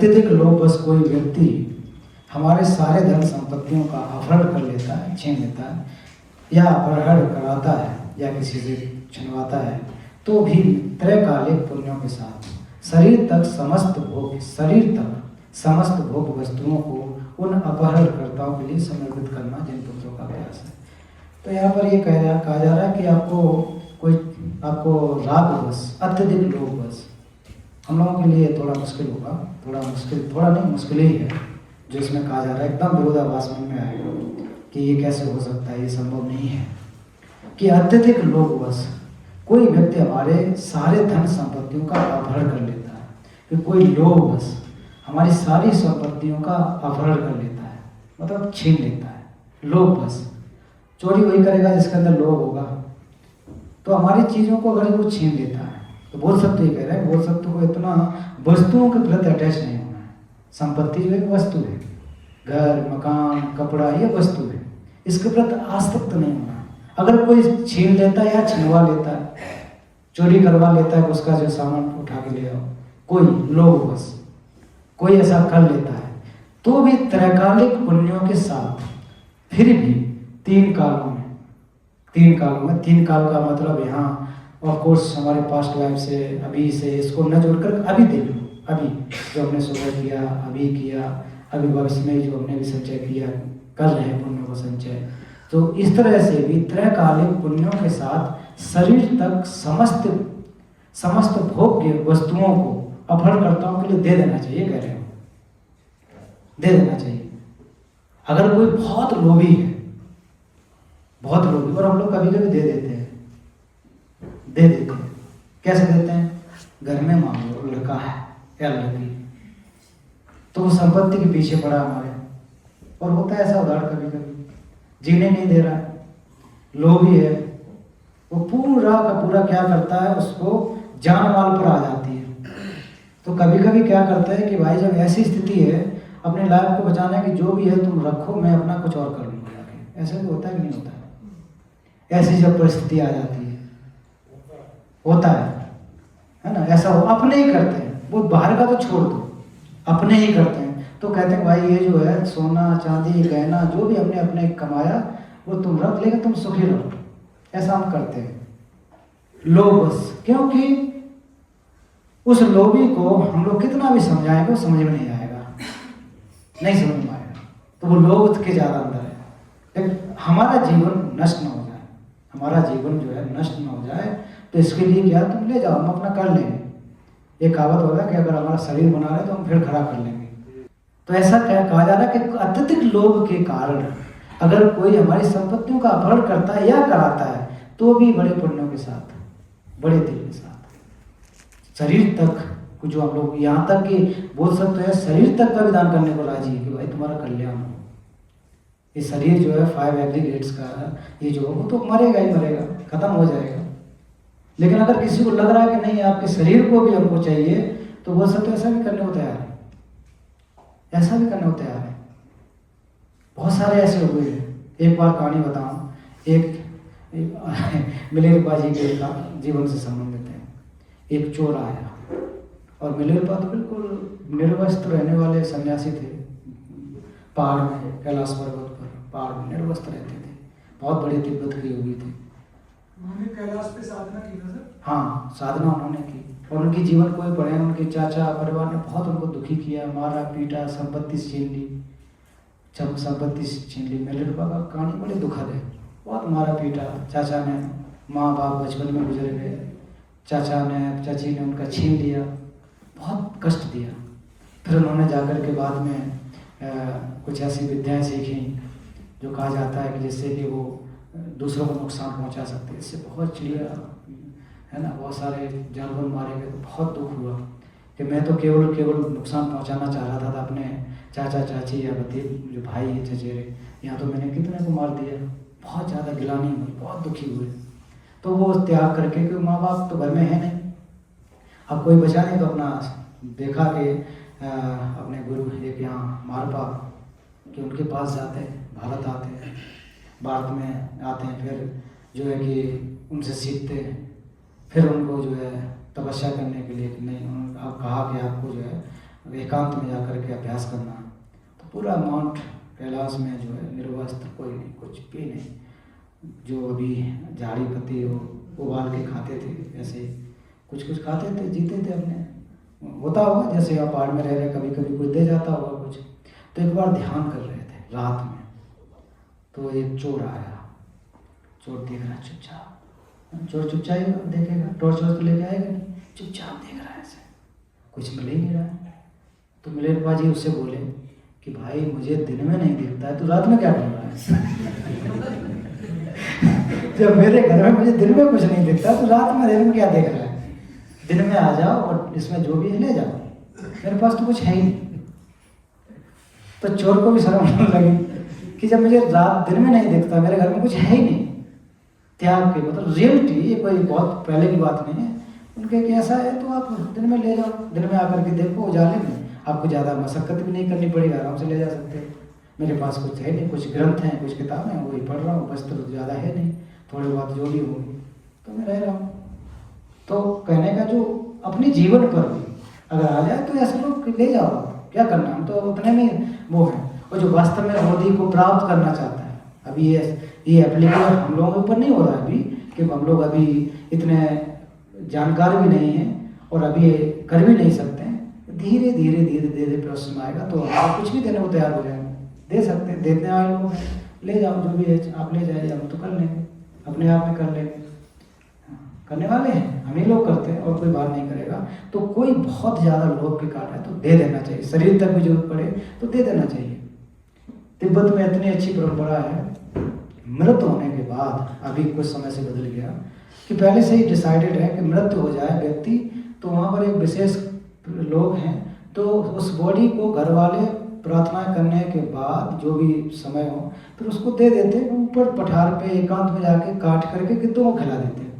अत्यधिक लोभ बस कोई व्यक्ति हमारे सारे धन संपत्तियों का अपहरण कर लेता है, छीन लेता है, या अपहरण कराता है, या किसी से छिनवाता है, तो भी त्रैकालिक पुण्यों के साथ शरीर तक समस्त भोग वस्तुओं को उन अपहरणकर्ताओं के लिए समर्पित करना जिन पुत्रों का प्रयास है। तो यहाँ पर ये कहा जा रहा है कि आपको रागवश, अत्यधिक लोभवश, हम लोगों के लिए थोड़ा मुश्किल होगा, थोड़ा नहीं, मुश्किल ही है जो इसमें कहा जा रहा है। एकदम विरोधाभास मन में आएगा कि ये कैसे हो सकता है, ये संभव नहीं है कि अत्यधिक लोभवश कोई व्यक्ति हमारे सारे धन संपत्तियों का अपहरण कर लेता है। फिर कोई लोभवश हमारी सारी संपत्तियों का अपहरण कर लेता है, मतलब छीन लेता है। लोभवश चोरी वही करेगा जिसके अंदर लोभ होगा। तो हमारी चीज़ों को अगर वो छीन लेता है तो बोध सत्व ये कह रहे हैं, बोध सत्व को इतना वस्तुओं के प्रति अटैच नहीं होना है। संपत्ति जो एक वस्तु है, घर, मकान, कपड़ा, ये वस्तु है, इसके प्रति आसक्त नहीं होना है। अगर कोई छीन लेता है या छिनवा लेता है, चोरी करवा लेता है, उसका जो सामान उठा के ले आओ, कोई लोभवश कोई ऐसा कर लेता है, तो भी त्रैकालिक पुण्यों के साथ फिर भी तीन काल का मतलब यहाँ ऑफ कोर्स हमारे पास्ट लाइफ से, अभी से, इसको न जोड़कर अभी देख लो, अभी जो हमने सुबह किया, अभी किया, अभी भविष्य में जो हमने भी संचय किया, कर रहे हैं पुण्यों को संचय, तो इस तरह से भी त्रैकालिक पुण्यों के साथ शरीर तक समस्त भोग्य वस्तुओं को अपहरणकर्ताओं के लिए दे देना चाहिए, कह रहे हो, दे देना चाहिए। अगर कोई बहुत लोभी है, और हम लोग कभी कभी दे देते हैं, कैसे देते हैं? घर में मान लो लड़का है या लड़की, तो वो संपत्ति के पीछे पड़ा हमारे, और होता है ऐसा उदाहरण कभी कभी, जीने नहीं दे रहा है, लोभी है, वो पूरा का पूरा क्या करता है, उसको जान माल पर आ जाती है। तो कभी कभी क्या करता है कि भाई जब ऐसी स्थिति है, अपने लाइफ को बचाना है कि जो भी है तुम रखो, मैं अपना कुछ और कर लूँगा। ऐसा भी होता है कि नहीं होता है? ऐसी जब परिस्थिति आ जाती है, होता है ना, ऐसा हो, अपने ही करते हैं, वो बाहर का तो छोड़ दो, अपने ही करते हैं। तो कहते हैं भाई ये जो है सोना चांदी गहना जो भी हमने अपने कमाया वो तुम रख लेगा, तुम सुखी रहो, ऐसा हम करते हैं। लोभवश, क्योंकि उस लोभी को हम लोग कितना भी समझाएंगे वो समझ में नहीं आएगा, नहीं समझ में आएगा, तो वो लोभ के ज़्यादा अंदर है। लेकिन हमारा जीवन नष्ट न हो जाए, हमारा जीवन जो है नष्ट न हो जाए, तो इसके लिए क्या, तुम ले जाओ, हम अपना कर लेंगे। एक कहावत होगा कि अगर हमारा शरीर बना रहे तो हम फिर खड़ा कर लेंगे। तो ऐसा क्या कहा जा रहा है कि अत्यधिक लोभ के कारण अगर कोई हमारी संपत्तियों का अपहरण करता है या कराता है, तो भी बड़े पुण्यों के साथ, बड़े दिल के साथ, शरीर तक को जो हम लोग यहाँ तक कि बोल सकते हैं, शरीर तक का विधान करने को राजी है कि भाई तुम्हारा कल्याण हो। ये शरीर जो है 5 एग्रीगेट्स का, ये जो वो तो मरेगा ही मरेगा, खत्म हो जाएगा। लेकिन अगर किसी को लग रहा है कि नहीं आपके शरीर को भी हमको चाहिए, तो बोल सकते ऐसा भी करने को तैयार है, ऐसा भी करने को तैयार है। बहुत सारे ऐसे हुए हैं। एक बार कहानी बताऊं, एक मिलेरपा जी के जीवन से संबंधित है। एक चोर आया, और मिलेरपा तो बिल्कुल निर्वस्त्र रहने वाले सन्यासी थे, पहाड़ में, कैलाश पर्वत पर पहाड़ में निर्वस्त्र रहते थे, बहुत बड़े तिब्बत के योगी थे। उन्होंने कैलाश पे साधना की था सर? हाँ, साधना उन्होंने की, और उनके जीवन को भी पढ़े। उनके चाचा परिवार ने बहुत उनको दुखी किया, मारा पीटा, संपत्ति छीन ली, जब संपत्ति छीन ली। मिलेरपा का कहानी बड़ी दुखद है, बहुत मारा पीटा। चाचा ने, माँ बाप बचपन में गुजर गए, चाचा ने, चाची ने उनका छीन लिया, बहुत कष्ट दिया। फिर उन्होंने जाकर के बाद में कुछ ऐसी विद्याएं सीखी जो कहा जाता है कि जिससे कि वो दूसरों को नुकसान पहुंचा सकते हैं। इससे बहुत चिड़िया है ना, बहुत सारे जानवर मारे गए, तो बहुत दुख हुआ कि मैं तो केवल नुकसान पहुंचाना चाह रहा था अपने चाचा चाची या भतीजे जो भाई है चचेरे, यहाँ तो मैंने कितने को मार दिया। बहुत ज़्यादा गिलानी हुई, बहुत दुखी हुए। तो वो त्याग करके, क्योंकि माँ बाप तो घर में है नहीं, अब कोई बचा नहीं, तो अपना देखा कि अपने गुरु एक यहाँ मारपा कि उनके पास जाते हैं, भारत आते हैं, भारत में आते हैं, फिर जो है कि उनसे सीखते हैं। फिर उनको जो है तपस्या करने के लिए कि नहीं, उन्होंने कहा कि आपको जो है एकांत में जाकर के अभ्यास करना। तो पूरा माउंट कैलाश में जो है निर्वस्त्र, कोई नहीं, कुछ भी नहीं। जो अभी झाड़ी पत्ती उबाल के खाते थे, ऐसे कुछ कुछ खाते थे, जीते थे अपने। होता होगा जैसे आप पहाड़ में रह रहे, कभी कभी कुछ दे जाता होगा कुछ। तो एक बार ध्यान कर रहे थे रात में, तो एक चोर आया। चोर देख रहा चुपचाप, चोर चुपचाप ही देखेगा, टॉर्च तो लेके आएगा नहीं, चुपचाप देख रहा है ऐसे, कुछ मिल ही नहीं रहा है। तो मिलेरपा जी उससे बोले कि भाई मुझे दिन में नहीं दिखता है, तो रात में क्या ढूंढ रहा है? जब मेरे घर में मुझे दिन में कुछ नहीं दिखता, तो रात में क्या देख रहा है? दिन में आ जाओ और इसमें जो भी है ले जाओ, मेरे पास तो कुछ है ही नहीं। तो चोर को भी शर्म आने लगी कि जब मुझे रात दिन में नहीं दिखता, मेरे घर में कुछ है ही नहीं। त्याग के मतलब रियलिटी, ये कोई बहुत पहले की बात नहीं है। उनके कि ऐसा है तो आप दिन में ले जाओ, दिन में आकर के देखो, उजाले में आपको ज़्यादा मशक्कत भी नहीं करनी पड़ेगी, आराम से ले जा सकते हैं। मेरे पास कुछ है नहीं, कुछ ग्रंथ हैं, कुछ किताबें हैं, वही पढ़ रहा हूँ, बस तो ज़्यादा है नहीं, थोड़ी बहुत जो भी होगी तो मैं रह रहा हूँ। तो कहने का जो अपने जीवन पर भी अगर आ जाए तो ऐसे लोग ले जाओ, क्या करना, हम तो उतने में वो हैं। और जो वास्तव में मोदी को प्राप्त करना चाहता है, अभी ये एप्लीकेबल हम लोगों के ऊपर नहीं हो रहा है अभी, कि हम लोग अभी इतने जानकार भी नहीं हैं और अभी ये कर भी नहीं सकते हैं। धीरे धीरे धीरे धीरे प्रोसेस में आएगा तो आप कुछ भी देने को तैयार हो जाएंगे, दे सकते हैं, देने वाले लोग हैं, ले जाओ जो भी है आप ले जाइए, हम तो कर लेंगे, अपने आप में कर लेंगे। करने वाले हैं, हम ही लोग करते हैं और कोई बात नहीं करेगा। तो कोई बहुत ज़्यादा लोभ के कारण है तो दे देना चाहिए, शरीर तक भी जरूरत पड़े तो दे देना चाहिए। तिब्बत में इतनी अच्छी परंपरा है, मृत होने के बाद, अभी कुछ समय से बदल गया कि पहले से ही डिसाइडेड है कि मृत्यु हो जाए व्यक्ति तो वहाँ पर एक विशेष लोग हैं, तो उस बॉडी को घर वाले प्रार्थना करने के बाद जो भी समय हो फिर उसको दे देते, ऊपर पठार पे एकांत में जाके काट करके गिद्धों को खिला देते हैं।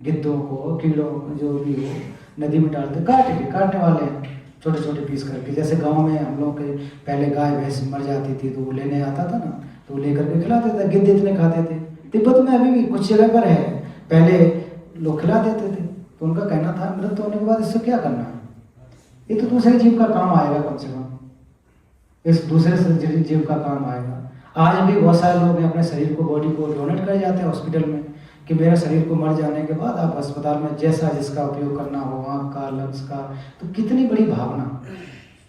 गिद्धों को, कीड़ों को, जो भी हो नदी में डालते, काटने वाले हैं छोटे छोटे पीस करके। जैसे गांव में हम लोग के पहले गाय भैंस मर जाती थी तो वो लेने आता था ना, तो लेकर के खिलाते थे, गिद्ध इतने खाते थे। तिब्बत में अभी भी कुछ जगह पर है, पहले लोग खिला देते थे। तो उनका कहना था मृत्यु होने के बाद इससे क्या करना है, ये तो दूसरे जीव का काम आएगा, कम से कम इस दूसरे जीव का काम आएगा। आज भी बहुत सारे लोग अपने शरीर को, बॉडी को डोनेट कर जाते हैं हॉस्पिटल में कि मेरा शरीर को मर जाने के बाद आप अस्पताल में जैसा जिसका उपयोग करना हो, आँख का, लंग्स का, तो कितनी बड़ी भावना।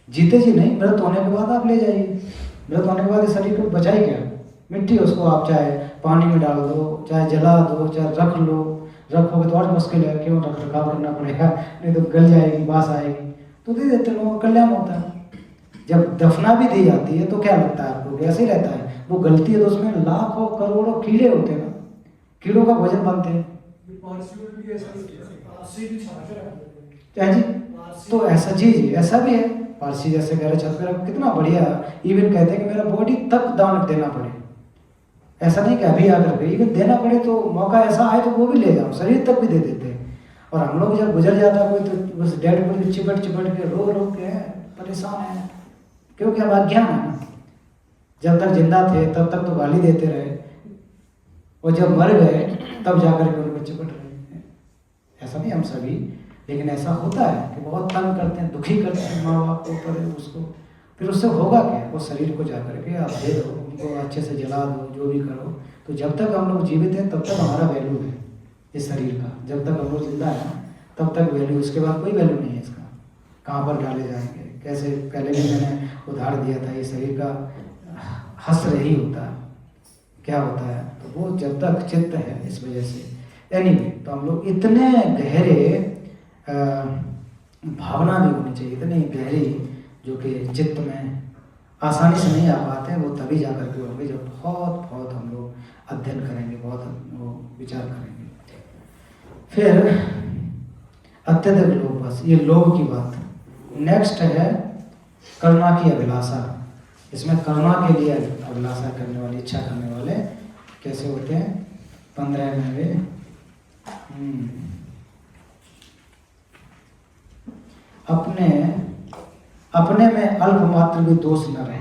जीते जी नहीं, मृत होने के बाद आप ले जाइए। मृत होने के बाद इस शरीर को बचाई क्या, मिट्टी, उसको आप चाहे पानी में डाल दो, चाहे जला दो, चाहे रख लो, रखोगे तो और मुश्किल है, क्यों रख रखाव करना पड़ेगा, नहीं तो गल जाएगी, बास आएगी। तो दे देते लोगों का कल्याण होता है। जब दफना भी दी जाती है तो क्या लगता है आपको, ऐसे ही रहता है। वो गलती है तो उसमें लाखों करोड़ों कीड़े होते हैं ना, कीड़ों का भोजन बनते हैं। क्या जी, तो ऐसा जी ऐसा भी है। पारसी जैसे कह रहे छत पे रखो, कितना बढ़िया, इवन कहते हैं कि मेरा बॉडी तक दान देना पड़े, ऐसा नहीं कि अभी आकर के, इवन देना पड़े तो मौका ऐसा आए तो वो भी ले जाओ, शरीर तक भी दे देते हैं। और हम लोग जब गुजर जाता कोई तो बस डेड बॉडी चिपट के रो के परेशान है, क्योंकि अब अज्ञान है ना। जब तक जिंदा थे तब तक तो गाली देते रहे, और जब मर गए तब जाकर के उनको चिपट रहे हैं। ऐसा नहीं हम सभी, लेकिन ऐसा होता है कि बहुत तंग करते हैं, दुखी करते हैं माँ बाप को, पर उसको फिर उससे होगा क्या, वो शरीर को जाकर के आप दे दो, उनको अच्छे से जला दो, जो भी करो। तो जब तक हम लोग जीवित हैं तब तक हमारा वैल्यू है इस शरीर का, जब तक हम लोग जिंदा है तब तक वैल्यू, इसके बाद कोई वैल्यू नहीं है इसका। कहाँ पर डाले जाएंगे, कैसे, पहले भी मैंने उदाहरण दिया था, ये शरीर का हस्र ही होता है, क्या होता है, तो वो जब तक चित्त है इस वजह से। एनीवे, तो हम लोग इतने गहरे भावना भी होनी चाहिए, इतनी गहरी, जो कि चित्त में आसानी से नहीं आ पाते हैं, वो तभी जाकर के होंगे जब बहुत बहुत हम लोग अध्ययन करेंगे, बहुत वो विचार करेंगे। फिर अत्यधिक लोभ, बस ये लोभ की बात। नेक्स्ट है करुणा की अभिलाषा। इसमें करुणा के लिए अभिलाषा करने वाले, इच्छा करने वाले कैसे होते हैं, 15 में वे अपने में अल्पमात्र भी दोष न रहे,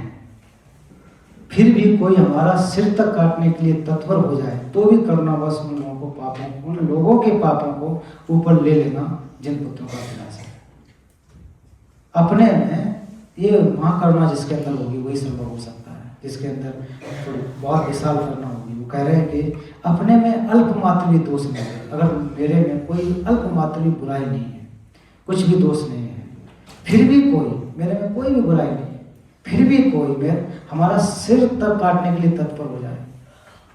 फिर भी कोई हमारा सिर तक काटने के लिए तत्पर हो जाए तो भी करुणावश उन लोगों के पापों को ऊपर ले लेना जिन पुत्रों का अभिलाष है। अपने में ये महाकरुणा जिसके अंदर होगी वही संभव हो सकता है, जिसके अंदर थोड़ी बहुत विशाल करना होगी। वो कह रहे हैं कि अपने में अल्प मात्र भी दोष नहीं है। अगर मेरे में कोई अल्प मात्र भी बुराई नहीं है, कुछ भी दोष नहीं है, फिर भी कोई मेरे में कोई भी बुराई नहीं है, फिर भी कोई हमारा सिर तक काटने के लिए तत्पर हो जाए,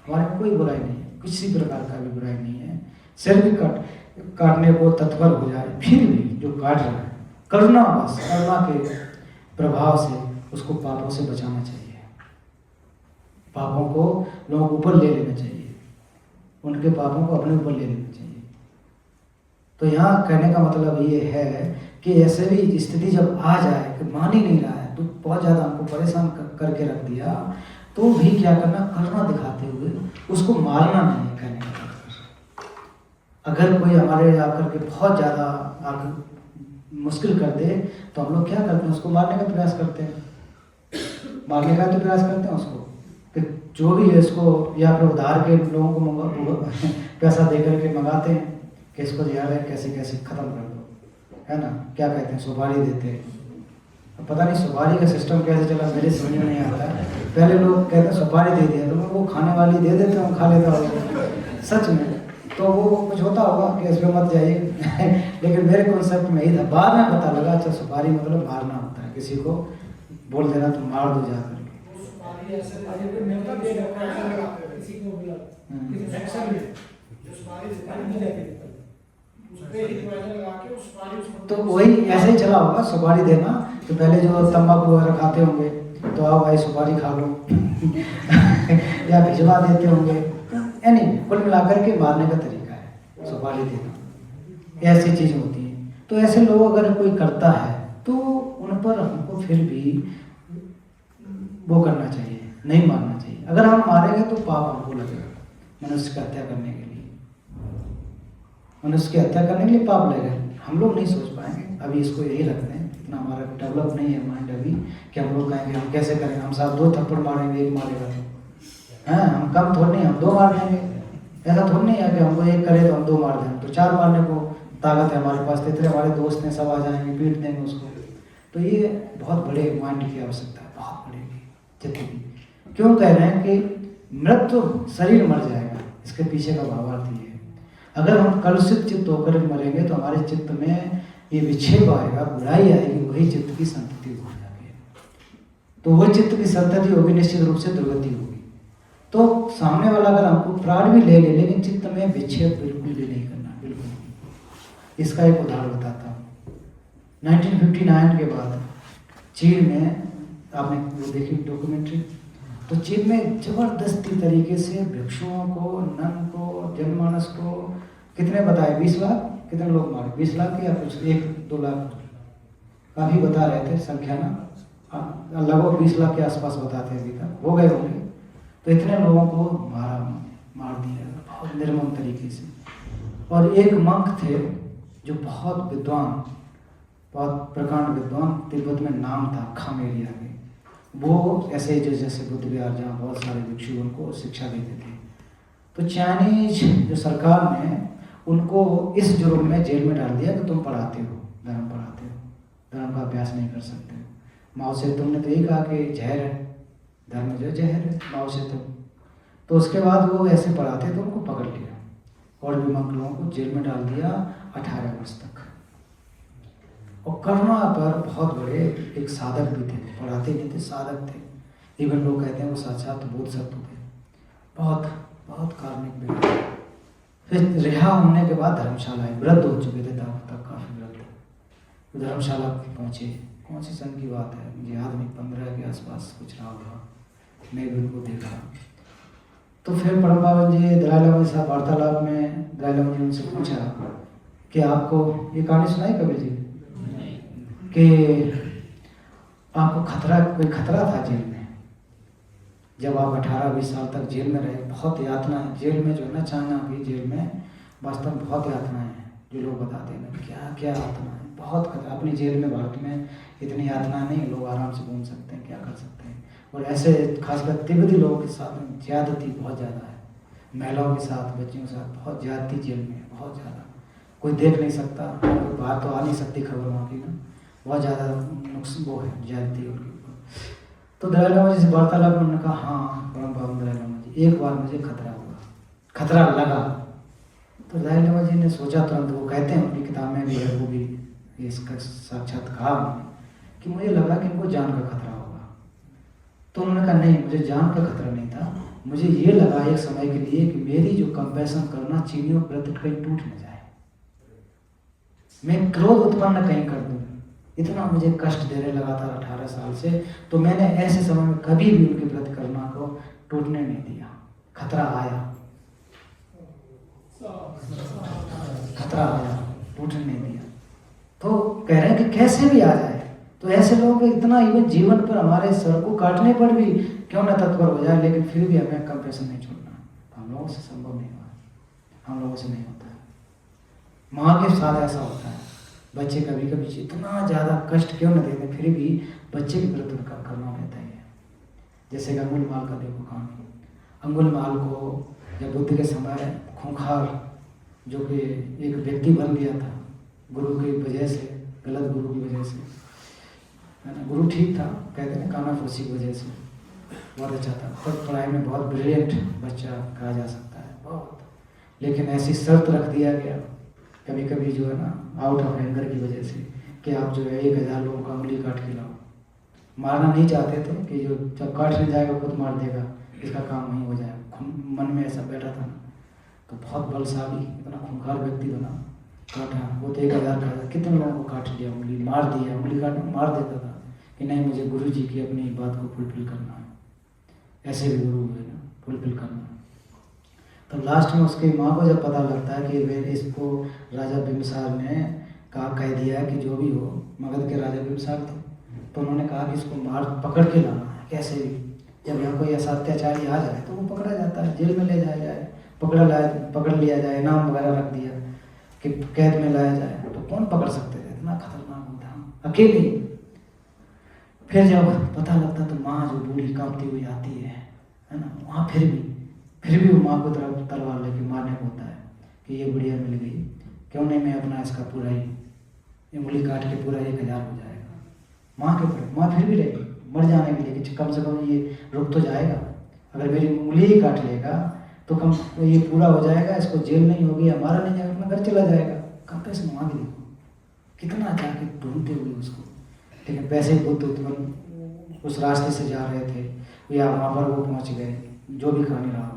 हमारे में कोई बुराई नहीं है, किसी प्रकार का भी बुराई नहीं है, सिर भी काटने को तत्पर हो जाए, फिर भी जो काट रहा है करुणा, बस करुणा के प्रभाव से उसको पापों से बचाना चाहिए, पापों को लोगों के ऊपर ले लेना चाहिए, उनके पापों को अपने ऊपर ले लेना चाहिए। तो यहाँ कहने का मतलब ये है कि ऐसे भी स्थिति जब आ जाए कि मान ही नहीं रहा है, तो बहुत ज़्यादा हमको परेशान करके रख दिया, तो भी क्या करना, करुणा दिखाते हुए उसको मारना नहीं है। कहने का मतलब अगर कोई हमारे आकर के बहुत ज़्यादा आकर मुश्किल कर दे तो हम लोग क्या करते हैं, उसको मारने का प्रयास करते हैं, मारने का तो प्रयास करते हैं उसको, कि जो भी है इसको, या फिर उधार के लोगों को पैसा दे करके मंगाते हैं कि इसको यार है कैसे कैसे ख़त्म कर दो, है ना, क्या कहते हैं, सुपारी देते हैं। पता नहीं सुपारी का सिस्टम कैसे चला, मेरे समझ में नहीं आता है। पहले लोग कहते हैं सुपारी दे दिया, तो मैं वो खाने वाली दे देते हूँ, खा लेता हूँ सच में, तो वो कुछ होता होगा कि इसमें मत जाइए लेकिन मेरे कॉन्सेप्ट में यही था। बाद में पता लगा अच्छा सुपारी मतलब मारना होता है, किसी को बोल देना तो मार दो जाकर तो वही ऐसे ही चला होगा। सुपारी देना तो पहले जो तंबाकू वगैरह खाते होंगे तो आओ भाई सुपारी खा लो या भिजवा देते होंगे, यानी कुल मिलाकर के मारने का तरीका है सुपारी देना, ऐसी चीज़ होती है। तो ऐसे लोग अगर कोई करता है तो उन पर हमको फिर भी वो करना चाहिए, नहीं मारना चाहिए। अगर हम मारेंगे तो पाप हमको लगेगा, मनुष्य की हत्या करने के लिए, मनुष्य की हत्या करने के लिए पाप लगेगा। हम लोग नहीं सोच पाएंगे, अभी इसको यही रखते हैं, इतना हमारा डेवलप नहीं है माइंड अभी कि हम लोग कहेंगे हम कैसे करेंगे, हम साथ 2 थप्पड़ मारेंगे, एक मारेगा तो हैं, हम कम थोड़ी नहीं, हम 2 मार देंगे। ऐसा थोड़ी नहीं है कि हमको एक करे तो हम 2 मार दें, तो 4 मारने को ताकत है हमारे पास, इतने हमारे दोस्त हैं, सब आ जाएंगे, पीट देंगे उसको। तो ये बहुत बड़े माइंड की आवश्यकता है, बहुत बड़े जितनी। क्यों कह रहे हैं कि मृत्यु शरीर मर जाएगा, इसके पीछे का भावार्थ ये है। अगर हम कलुषित चित्त होकर मरेंगे तो हमारे चित्त में ये विक्षेप आएगा, बुराई आएगी, वही चित्त की संतति हो जाती है। तो वही चित्त की संतति होगी, निश्चित रूप से दुर्गति होगी। तो सामने वाला अगर हमको प्राण भी ले ले, लेकिन चित्त में विक्षेप बिल्कुल भी नहीं करना, बिल्कुल नहीं। इसका एक उदाहरण बताता हूँ। 1959 के बाद चीन में, आपने वो देखी डॉक्यूमेंट्री, तो चीन में जबरदस्ती तरीके से भिक्षुओं को, नन को, जनमानस को कितने बताए, 20 लाख, कितने लोग मारे, 20 लाख या कुछ 1-2 लाख, काफ़ी बता रहे थे संख्या ना, लगभग 20 लाख के आसपास बताते हैं, अभी तक हो गए होंगे। तो इतने लोगों को मार दिया बहुत निर्मम तरीके से। और एक मंक थे जो बहुत विद्वान, बहुत प्रकांड विद्वान, तिब्बत में नाम था खामेरिया के, वो ऐसे जैसे बुद्ध विहार जहाँ बहुत सारे भिक्षु उनको शिक्षा देते थे। तो चाइनीज जो सरकार ने उनको इस जुर्म में जेल में डाल दिया कि तुम पढ़ाते हो, धर्म पढ़ाते हो, धर्म का अभ्यास नहीं कर सकते हो। माओ से तुमने तो यही कहा कि जहर है, धर्म जो जहर है, माओ से तुम। तो उसके बाद वो ऐसे पढ़ाते तो उनको पकड़ लिया और भी मंक लोगों को जेल में डाल दिया 18 वर्ष तक। और करुणा पर बहुत बड़े एक साधक भी थे, पढ़ाते नहीं थे, साधक थे। इवन लोग कहते हैं वो साक्षात बोधसत्व थे, बहुत बहुत कार्मिक व्यक्ति। फिर रिहा होने के बाद धर्मशाला वृद्ध हो चुके थे, तब काफ़ी वृद्ध। धर्मशाला पहुँचे, कौन सी सन की बात है मुझे याद नहीं, 15 के आसपास कुछ रहा होगा, मैं भी उनको देखा। तो फिर परम पावन जी दलाई लामा के साथ वार्तालाप में दलाई लामा जी उनसे पूछा कि आपको ये कहानी सुनाई कभी जी कि आपको खतरा, कोई खतरा था जेल में, जब आप 18-20 साल तक जेल में रहे, बहुत यातना है जेल में, जो है ना, चाइना की जेल में वास्तव में बहुत यातनाएं हैं। जो लोग बताते हैं ना क्या क्या यातना है, बहुत खतरा। अपनी जेल में भारत में इतनी यातना नहीं, लोग आराम से घूम सकते हैं, क्या कर सकते हैं। और ऐसे खासकर तिब्बती लोगों के साथ में ज्यादती बहुत ज़्यादा है, महिलाओं के साथ, बच्चियों के साथ बहुत ज्यादती जेल में, बहुत ज़्यादा। कोई देख नहीं सकता, बाहर तो आ नहीं सकती खबर वहाँ की ना, बहुत ज़्यादा नुकसान वो है, ज्यादती है उनके ऊपर। तो दलाई लामा जी से वार्तालाप में उन्होंने कहा, हाँ परम पावन दलाई लामा जी, एक बार मुझे खतरा हुआ, खतरा लगा। तो दलाई लामा जी ने सोचा तुरंत, वो कहते हैं उनकी किताब में भी है, वो भी इसका साक्षात कहा उन्होंने कि मुझे लगा कि इनको जान का खतरा होगा। तो उन्होंने कहा नहीं, मुझे जान का खतरा नहीं था, मुझे ये लगा एक समय के लिए कि मेरी जो कंपैशन करना चीनियों प्रति कहीं टूट न जाए, मैं क्रोध उत्पन्न कहीं कर दूं, इतना मुझे कष्ट दे रहे लगातार 18 साल से। तो मैंने ऐसे समय में कभी भी उनके प्रति करुणा को टूटने नहीं दिया। खतरा आया, खतरा आया, टूटने नहीं दिया। तो कह रहे हैं कि कैसे भी आ जाए, तो ऐसे लोग इतना इवन जीवन पर हमारे सर को काटने पर भी क्यों न तत्पर हो जाए, लेकिन फिर भी हमें कंपैशन नहीं छोड़ना। हम लोगों से संभव नहीं हुआ, हम लोगों से नहीं होता है। माँ के साथ ऐसा होता है, बच्चे कभी कभी इतना ज़्यादा कष्ट क्यों न देते, फिर भी बच्चे के प्रति उनका करना रहता है। जैसे कि अंगुलमाल का देखो कहानी, अंगुलमाल को जब बुद्ध के समय खूंखार जो कि एक व्यक्ति बन गया था गुरु की वजह से, गलत गुरु की वजह से, है ना, गुरु ठीक था, कहते हैं कानाफूसी की वजह से, बहुत अच्छा था, पर पढ़ाई में बहुत ब्रिलियंट बच्चा कहा जा सकता है बहुत, लेकिन ऐसी शर्त रख दिया गया कभी कभी जो है ना, आउट ऑफ एंगर की वजह से, कि आप जो है 1000 लोगों का उंगली काट के लाओ। मारना नहीं चाहते थे कि जो जब काटने जाएगा खुद मार देगा, इसका काम नहीं हो जाएगा, मन में ऐसा बैठा था ना। तो बहुत बलशाली, इतना खूंखार व्यक्ति बना, काटा, वो तो 1000 का कितने लोगों को काट लिया, उंगली मार दिया, उंगली काट मार देता था कि नहीं मुझे गुरु जी की अपनी बात को फुलफिल करना है, ऐसे भी गुरु हुए ना, फुलफिल करना है। तो लास्ट में उसकी माँ को जब पता लगता है कि वे इसको राजा बिम्बसार ने कह दिया है कि जो भी हो, मगध के राजा बिम्बसार थे, तो उन्होंने कहा कि इसको मार पकड़ के लाना है कैसे भी, जब यहाँ कोई ऐसा अत्याचारी आ जाए तो वो पकड़ा जाता है, जेल में ले जाया जाए, पकड़ लिया जाए, इनाम वगैरह रख दिया कि कैद में लाया जाए, तो कौन पकड़ सकते थे, इतना खतरनाक होता अकेले। फिर जब पता लगता तो माँ जो बूढ़ी कांपती हुई आती है ना, वहाँ फिर भी वो माँ को तरफ तलवार लेके मारने को होता है कि ये बुढ़िया मिल गई, क्यों नहीं मैं अपना इसका पूरा ही उंगली काट के पूरा 1000 हो जाएगा। माँ के ऊपर माँ फिर भी रहेगी, मर जाने के लिए कि कम से कम ये रुक तो जाएगा, अगर मेरी उंगली ही काट लेगा तो कम ये पूरा हो जाएगा, इसको जेल नहीं होगी, हमारा नहीं जाएगा, अपना घर चला जाएगा। कंपैशन वहाँ भी देखो कितना जाके ढूंढते हुए उसको, लेकिन पैसे बुद्ध उत्पन्न उस रास्ते से जा रहे थे या वहाँ पर वो पहुँच गए, जो भी कहानी रहा हो।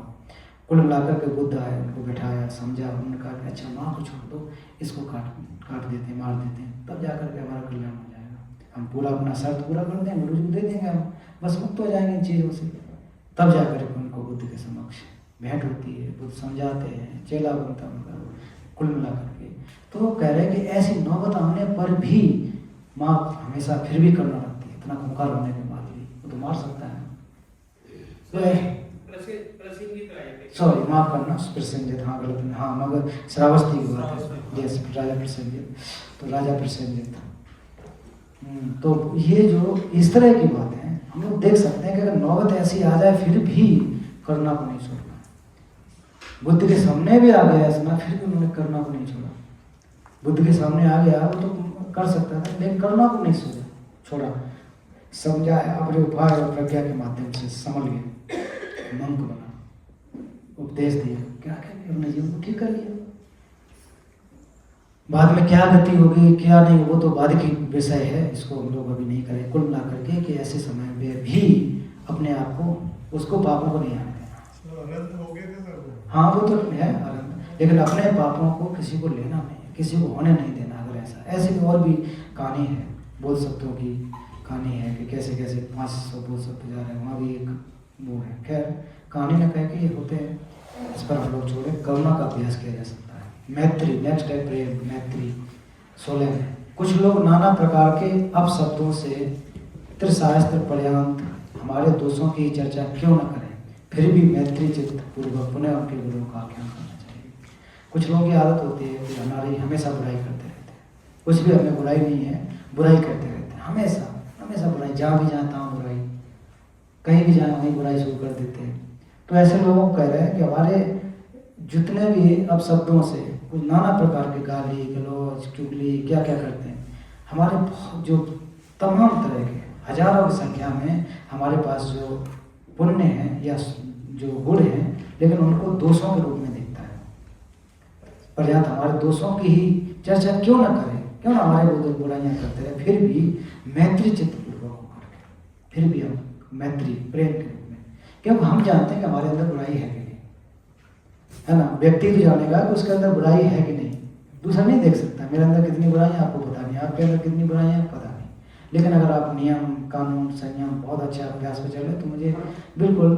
कुल मिलाकर के बुद्ध आए, उनको बैठाया, समझा, उन्होंने कहा कि अच्छा माँ को छोड़ दो, इसको काट देते हैं, मार देते हैं, तब जाकर के हमारा कल्याण हो जाएगा, हम पूरा अपना शर्त पूरा कर देंगे, गुरु जी को दे देंगे, हम बस मुक्त हो जाएंगे इन चीज़ों से। तब जाकर के उनको बुद्ध के समक्ष भेंट होती है, बुद्ध समझाते हैं, चेला बनता है उनका कुल मिलाकर के। तो कह रहे हैं कि ऐसी नौबत आने पर भी माँ हमेशा फिर भी करना रखती है, इतना खूंखार होने के बाद भी, वो तो मार सकता है। सॉरी माफ करना, प्रसेंजित, हाँ गलत नहीं, हाँ मगर श्रावस्ती की बात है, यस राजा प्रसेंजित, तो राजा प्रसेंजित। तो ये जो इस तरह की बातें हैं हम लोग देख सकते हैं कि अगर नौबत ऐसी आ जाए फिर भी करुणा को नहीं छोड़ना। बुद्ध के सामने भी आ गया इसमें, फिर भी उन्होंने करुणा को नहीं छोड़ा। बुद्ध के सामने आ गया वो तो कर सकता था, लेकिन करुणा को नहीं छोड़ा, समझा, अपने उपाय और प्रज्ञा के माध्यम से समझ गए, मंक बना, उपदेश दिया, क्या क्या अपने जीवन को ठीक कर लिया। बाद में क्या गति होगी क्या नहीं वो तो बाद की विषय है, इसको हम लोग अभी नहीं करें। कुल मिला करके कि ऐसे समय में भी अपने आप को उसको पापों को नहीं आने देना। हाँ वो तो है आनंद, लेकिन अपने पापों को किसी को लेना नहीं, किसी को होने नहीं देना। अगर ऐसे भी और भी कहानी है, बोध शब्दों की कहानी है कि कैसे कैसे 500 बोध शब्द जा रहे हैं, वहाँ भी एक वो है। खैर कहानी में कह के होते हैं, इस पर हम लोग छोड़े, करुणा का अभ्यास किया जा सकता है। मैत्री, नेक्स्ट है प्रेम, मैत्री 16 में कुछ लोग नाना प्रकार के अपशब्दों से त्रिशास्त्र पर्यंत हमारे दोषों की चर्चा क्यों न करें, फिर भी मैत्री चित्त पूर्वक पुनः उनके गुरुओं का आख्यान करना चाहिए। कुछ लोगों की आदत होती है कि हमारी हमेशा बुराई करते रहते हैं, कुछ भी हमें बुराई नहीं है, बुराई करते रहते हैं, हमेशा हमेशा बुराई, जहाँ भी जाए तहाँ बुराई, कहीं भी जाए वहीं बुराई शुरू कर देते हैं। तो ऐसे लोगों को कह रहे हैं कि हमारे जितने भी अपशब्दों से नाना प्रकार के गाली गलौज चुगली क्या क्या करते हैं, हमारे जो तमाम तरह के हजारों की संख्या में हमारे पास जो पुण्य है या जो गुण है, लेकिन उनको दोषों के रूप में दिखता है। पर्याप्त हमारे दोषों की ही चर्चा क्यों ना करें, क्यों ना हमारे वो बुराइयां करते रहे, फिर भी मैत्री चित्त पूर्वक होकर के, फिर भी हम मैत्री प्रेम के रूप में, क्योंकि हम जानते हैं कि हमारे अंदर बुराई है कि नहीं, है ना। व्यक्ति भी जानेगा कि उसके अंदर बुराई है कि नहीं, दूसरा नहीं देख सकता। मेरे अंदर कितनी बुराइयां आपको पता नहीं, आपके अंदर कितनी बुराइयां आपको पता नहीं। लेकिन अगर आप नियम कानून संयम बहुत अच्छे अभ्यास में चले तो मुझे बिल्कुल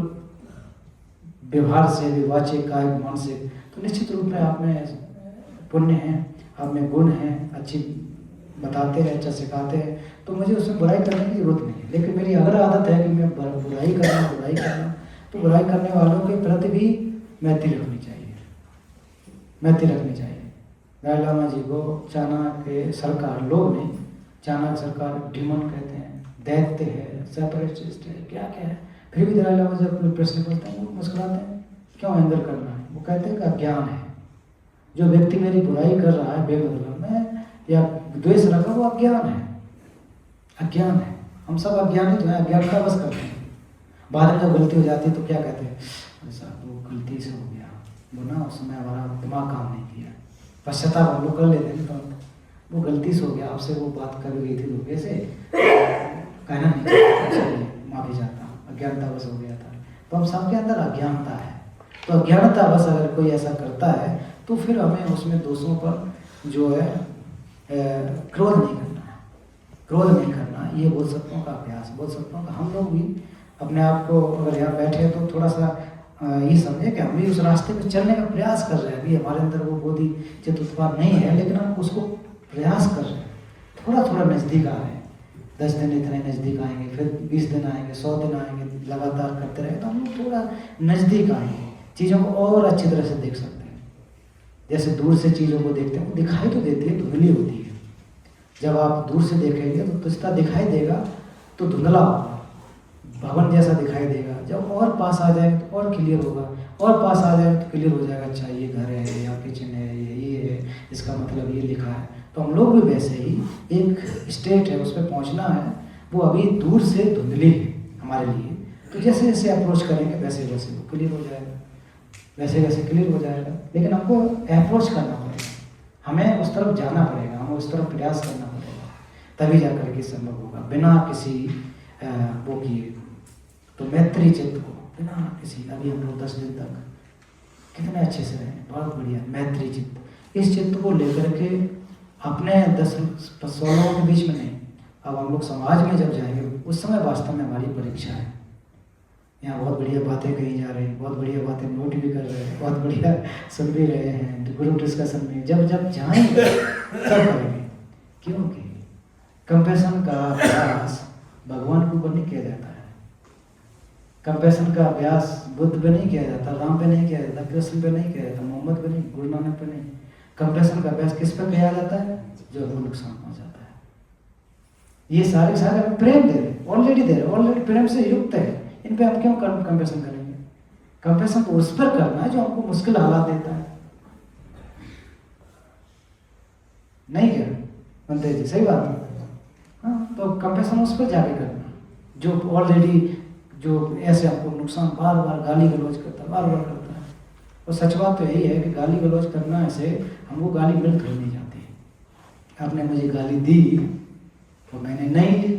व्यवहार से भी, वाचिक कायिक मानसिक, तो निश्चित रूप में आप में पुण्य है, आप में गुण है, अच्छी बताते हैं, अच्छा सिखाते हैं, तो मुझे उसमें बुराई करने की जरूरत नहीं है। लेकिन मेरी अगर आदत है कि मैं बुराई करना, तो बुराई करने वालों के प्रति भी मैत्री रखनी चाहिए, मैत्री रखनी चाहिए। दलाई लामा जी को चाणक्य सरकार, लोग नहीं, चाणक्य सरकार डिमन कहते हैं, दैत्य है, सेपरेटिस्ट है, क्या क्या है, फिर भी दलाई लामा जब अपने प्रश्न पूछते हैं वो मुस्कुराते हैं, क्यों एंगर करना है। वो कहते हैं कि अज्ञान है, जो व्यक्ति मेरी बुराई कर रहा है बेमतलब में या द्वेष रखा, वो अज्ञान है, अज्ञान है। हम सब अज्ञानित हैं, अज्ञानता बस करते हैं। बाद में जब गलती हो जाती है तो क्या कहते हैं, ऐसा वो गलती से हो गया, वो ना उस समय हमारा दिमाग काम नहीं किया, पश्चाताप हम लोग कर लेते हैं तो वो गलती से हो गया, आपसे वो बात कर गई थी धोखे से, कहना नहीं चाहिए, माफी चाहता हूँ, अज्ञानता बस हो गया था। तो हम सबके अंदर अज्ञानता है, तो अज्ञानता बस अगर कोई ऐसा करता है तो फिर हमें उसमें दोषों पर जो है क्रोध नहीं करना है, क्रोध नहीं करना। ये बोध सत्वों का अभ्यास, बोध सत्वों का हम लोग भी अपने आप को अगर यहाँ बैठे तो थोड़ा सा ये समझे कि हम भी उस रास्ते पे चलने का प्रयास कर रहे हैं। अभी हमारे अंदर वो बोधि चित्त उत्पाद नहीं है, लेकिन हम उसको प्रयास कर रहे हैं, थोड़ा थोड़ा नज़दीक आ रहे हैं। 10 दिन इतने नज़दीक आएंगे, फिर 20 दिन आएंगे, 100 दिन आएंगे, लगातार करते रहे तो हम लोग थोड़ा नज़दीक आएंगे, चीज़ों को और अच्छी तरह से देख सकते हैं। जैसे दूर से चीज़ों को देखते हैं, दिखाई तो देती है, धुंधली होती है। जब आप दूर से देखेंगे तो तुझता दिखाई देगा तो धुंधला होगा, भवन जैसा दिखाई देगा। जब और पास आ जाएंगे तो और क्लियर होगा, और पास आ जाएंगे तो क्लियर हो जाएगा, अच्छा ये घर है या किचन है, ये है, इसका मतलब ये लिखा है। तो हम लोग भी वैसे ही एक स्टेट है, उस पर पहुँचना है, वो अभी दूर से धुंधली है हमारे लिए। तो जैसे जैसे अप्रोच करेंगे वैसे वैसे वो क्लियर हो जाएगा, वैसे वैसे क्लियर हो जाएगा। लेकिन हमको अप्रोच करना पड़ेगा, हमें उस तरफ जाना पड़ेगा, हमें उस तरफ प्रयास करना पड़ेगा, तभी जाकर के संभव होगा। बिना किसी वो किए तो मैत्री चित्त को बिना किसी, अभी हम लोग 10 दिन तक कितने अच्छे से रहे, बहुत बढ़िया मैत्री चित्त। इस चित्त को लेकर के अपने 10-100 लोगों के बीच में नहीं, अब हम लोग समाज में जब जाएंगे उस समय वास्तव में हमारी परीक्षा है। यहाँ बहुत बढ़िया बातें कही जा रही हैं, बहुत बढ़िया बातें नोट भी कर रहे हैं, बहुत बढ़िया सुन भी रहे हैं, ग्रुप डिस्कशन में जब जब जाएंगे तब करेंगे। क्योंकि कंपैशन का अभ्यास भगवान के ऊपर नहीं किया जाता है, कंपैशन का अभ्यास बुद्ध पे नहीं किया जाता, राम पे नहीं किया जाता, कृष्ण पे नहीं किया जाता, मोहम्मद पे नहीं, गुरु नानक पे नहीं। कंपैशन का अभ्यास किस पे किया जाता है, जो हमें नुकसान पहुंचाता है। ये सारे सारे हम प्रेम दे रहे, ऑलरेडी दे रहे, ऑलरेडी प्रेम से युक्त है, इन पे हम क्यों कंपैशन करेंगे। कंपैशन तो उस पर करना है जो हमको मुश्किल हालात देता है, नहीं क्या बनते जी, सही बात है। हाँ, तो कंपैशन उस पर जाके करना जो ऑलरेडी, जो ऐसे हमको नुकसान बार बार गाली गलौज करता है, बार बार करता है। और सच बात तो यही है कि गाली गलौज करना ऐसे हमको गाली मिल कर नहीं जाती। आपने मुझे गाली दी तो मैंने नहीं ली,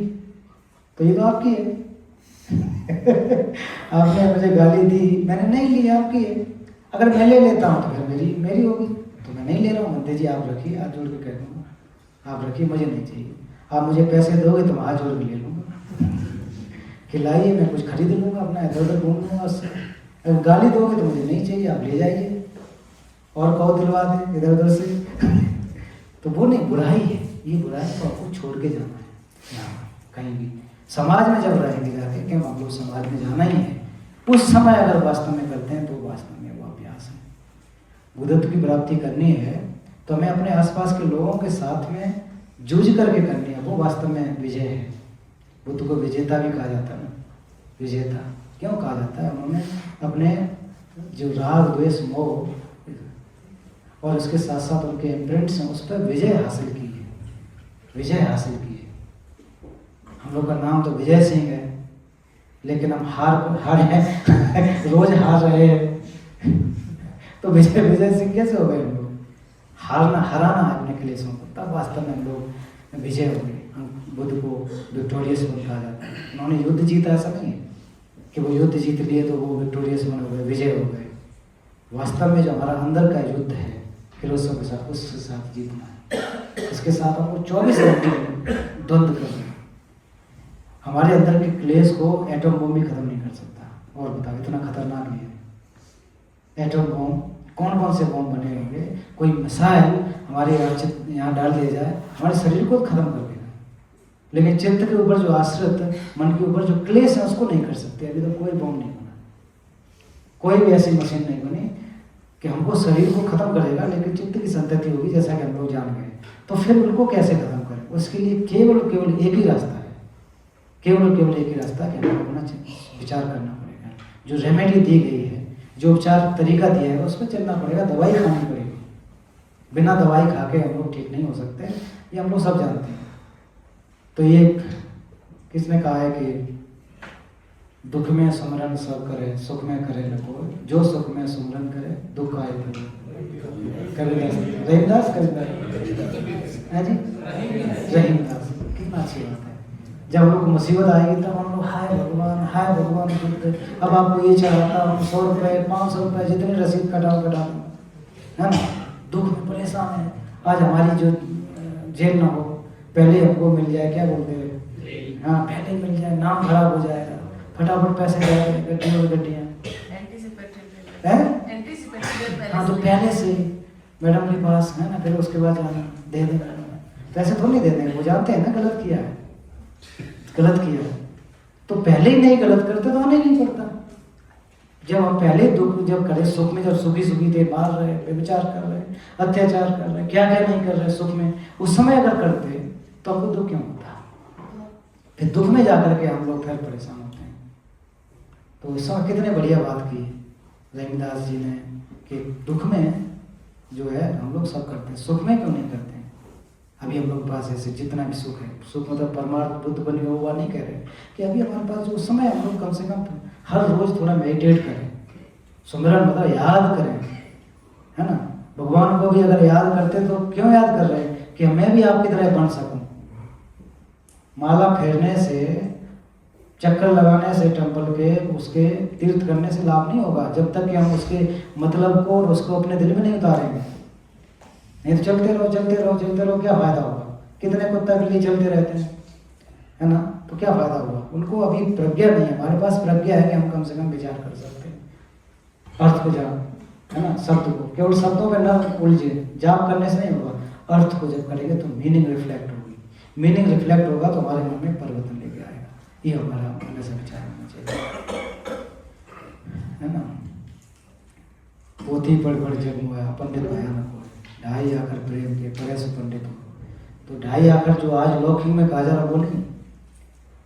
तो ये तो आपकी है। आपने मुझे गाली दी, मैंने नहीं ली, आपकी है। अगर मैं ले लेता हूँ तो फिर मेरी होगी, तो मैं नहीं ले रहा हूँ। मंदिर जी आप रखिए, हाथ जोड़ के कह दूँगा, आप रखिए, मुझे नहीं चाहिए। आप मुझे पैसे दोगे तो मैं हाथ जोड़ के ले लूँगा, खिलाइए, मैं कुछ खरीद लूँगा, अपना इधर उधर घूम लूँगा उससे। अगर गाली दोगे तो मुझे नहीं चाहिए, आप ले जाइए और कहो दिलवा दें इधर उधर से। तो वो नहीं, बुराई है, ये बुराई तो आपको छोड़ के जाना है। यहाँ कहीं भी समाज में जब रहेंगे जाके, क्यों हम लोग समाज में जाना ही है, उस समय अगर वास्तव में करते हैं तो वास्तव में वो अभ्यास है। बुद्धत्व की प्राप्ति करनी है तो हमें अपने आसपास के लोगों के साथ में जूझ करके करनी है, वो वास्तव में विजय है। बुद्ध को विजेता भी कहा जाता है ना, विजेता क्यों कहा जाता है, उन्होंने अपने जो राग द्वेष मोह और उसके साथ साथ उनके इम्प्रिंट्स हैं उस पर विजय हासिल की है। विजय हासिल की है। हम लोग का नाम तो विजय सिंह है, लेकिन हम हार हैं रोज हार रहे हैं तो विजय सिंह कैसे हो गए हम लोग? हराना है अपने क्लेशों को, तब वास्तव में हम लोग विजय हो गए। हम बुद्ध को विक्टोरियस वन कहा जाता है। उन्होंने युद्ध जीता, ऐसा नहीं है कि वो युद्ध जीत लिए तो वो विक्टोरियस वन हो गए, विजय हो गए। वास्तव में जो हमारा अंदर का युद्ध है क्लेशों के साथ, उसके साथ जीतना है। इसके साथ हमको 24 घंटे द्वंद्व करना है। हमारे अंदर के क्लेश को एटम बम भी खत्म नहीं कर सकता। और बताओ, इतना खतरनाक है एटम बम। कौन कौन से बम बने होंगे? कोई मिसाइल हमारे यहाँ डाल दिया जाए, हमारे शरीर को खत्म कर देगा, लेकिन चित्त के ऊपर जो आश्रित, मन के ऊपर जो क्लेश है उसको नहीं कर सकते। अभी तो कोई बम नहीं बना, कोई भी ऐसी मशीन नहीं बनी कि हमको शरीर को खत्म करेगा, लेकिन चित्त की संतति होगी, जैसा कि हम लोग जान गए। तो फिर उनको कैसे खत्म करें? उसके लिए केवल एक ही रास्ता है, केवल एक ही रास्ता कि हमको अपना विचार करना पड़ेगा। जो रेमेडी दी गई है, जो उपचार तरीका दिया है, उस पर चलना पड़ेगा। दवाई खानी पड़ेगी। बिना दवाई खा के हम लोग ठीक नहीं हो सकते, ये हम लोग सब जानते हैं। तो ये किसने कहा है कि दुख में सुमरन सब करे, सुख में करे न कोई, जो सुख में सुमरन करे दुख आए तो रहीमदास है जी, रहीमदास। कितना अच्छी बात है। जब हम लोग को मुसीबत आएगी तब हम लोग हाय भगवान बुद्ध, अब आपको ये चाहता हूँ 100 रुपये 500 रुपये जितनी रसीद कटाओ, है ना। दुख में परेशान है। आज हमारी जो जेल ना हो, पहले हमको मिल जाए, क्या बोलते हैं, हाँ पहले मिल जाए, नाम खराब हो जाएगा, फटाफट पैसे जाएंगे, गड्डियाँ हाँ, तो पहले से मैडम के पास है ना, फिर उसके बाद जाना दे देना। पैसे थोड़ी नहीं दे देंगे, वो जानते हैं ना गलत किया है, तो पहले ही नहीं गलत करते तो आने नहीं पड़ता। जब हम पहले दुख जब करें, सुख में जब सुखी थे, मार रहे, व्यभिचार कर रहे, अत्याचार कर रहे, क्या नहीं कर रहे सुख में, उस समय अगर करते तो हमको दुख क्यों होता? फिर दुख में जाकर के हम लोग फिर परेशान होते हैं। तो उस समय कितने बढ़िया बात की रहीमदास जी ने कि दुख में जो है हम लोग सब करते हैं, सुख में क्यों नहीं करते हैं? अभी हम लोग के पास ऐसे जितना भी सुख है, सुख मतलब परमार्थ बुद्ध बने हुआ नहीं कह रहे कि अभी हमारे पास जो समय हम लोग कम से कम हर रोज थोड़ा मेडिटेट करें, सुमिरन मतलब याद करें, है ना। भगवान को भी अगर याद करते तो क्यों याद कर रहे हैं? कि मैं भी आपकी तरह बन सकूं। माला फेरने से, चक्कर लगाने से टेम्पल के, उसके तीर्थ करने से लाभ नहीं होगा जब तक कि हम उसके मतलब को और उसको अपने दिल में नहीं उतारेंगे। नहीं तो चलते रहो, क्या फायदा होगा? कितने कुत्ता के लिए चलते रहते हैं, है ना, तो क्या फायदा होगा? उनको अभी प्रज्ञा नहीं है। हमारे पास प्रज्ञा है कि हम कम से कम विचार कर सकते हैं, अर्थ को जान, है ना, शब्द को, केवल शब्दों में न उलझे। जाप करने से नहीं होगा, अर्थ को जब करेंगे तो मीनिंग रिफ्लेक्ट होगी। मीनिंग रिफ्लेक्ट होगा तो हमारे मन में परिवर्तन लेके आएगा। ये हमारा हमेशा विचार होना चाहिए, है ना। पोथी पढ़ जग मोया पंडित भयानक हो, ढाई आकर प्रेम के परे से पंडित हो। तो ढाई आकर जो आज लौकिक में कहा जा रहा, बोली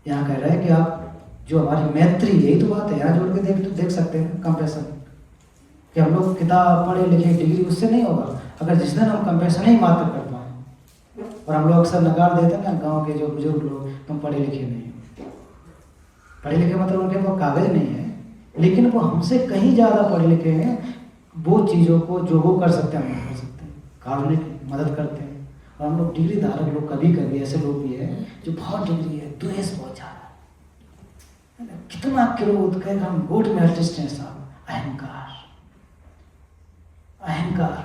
यहाँ कह रहा है कि आप जो हमारी मैत्री, यही तो बात है। यहाँ जोड़ के देख सकते हैं कंपैशन, कि हम लोग किताब पढ़े लिखे, डिग्री उससे नहीं होगा। अगर जिस दिन हम कंपैशन ही मात्र कर पाए, और हम लोग अक्सर नकार देते हैं ना गाँव के जो बुजुर्ग लोग, तुम पढ़े लिखे नहीं हो। पढ़े लिखे मतलब उनके पास कागज नहीं है, लेकिन वो हमसे कहीं ज़्यादा पढ़े लिखे हैं। वो चीज़ों को जो वो कर सकते हैं हम नहीं कर सकते, कारुणिक मदद करते हैं। और हम लोग डिग्री धारक लोग कभी ऐसे लोग भी हैं जो बहुत डिग्री है, द्वेष बहुत ज़्यादा, कितना क्रोध कहेगा हम गुड में आर्टिस्ट हैं साहब। अहंकार,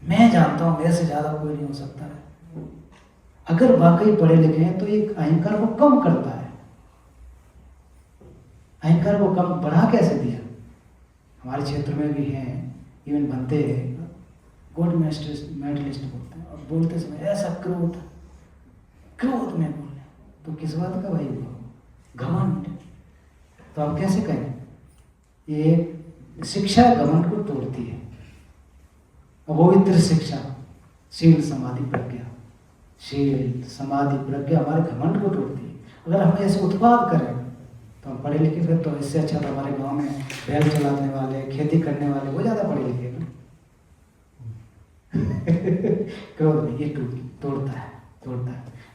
मैं जानता हूँ मेरे से ज़्यादा कोई नहीं हो सकता है। अगर वाकई पढ़े लिखे हैं तो एक अहंकार को कम करता है। अहंकार को कम बढ़ा कैसे दिया? हमारे क्षेत्र में भी हैं, इवन बनते हैं, गोल्ड मेडलिस्ट बोलते हैं, और बोलते समय ऐसा क्रोध में बोले तो किस बात का भाई हुआ? घमंड। तो आप कैसे कहें? ये शिक्षा घमंड को तोड़ती है। और वो भी त्रिशिक्षा, शील समाधि प्रज्ञा। शील समाधि प्रज्ञा हमारे घमंड को तोड़ती है। अगर हम ऐसे उत्पाद करें तो हम पढ़े लिखे, फिर तो इससे अच्छा तो हमारे गांव में बैल चलाने वाले, खेती करने वाले, वो ज़्यादा पढ़े लिखे ना। क्रोध में ये तोड़ता है।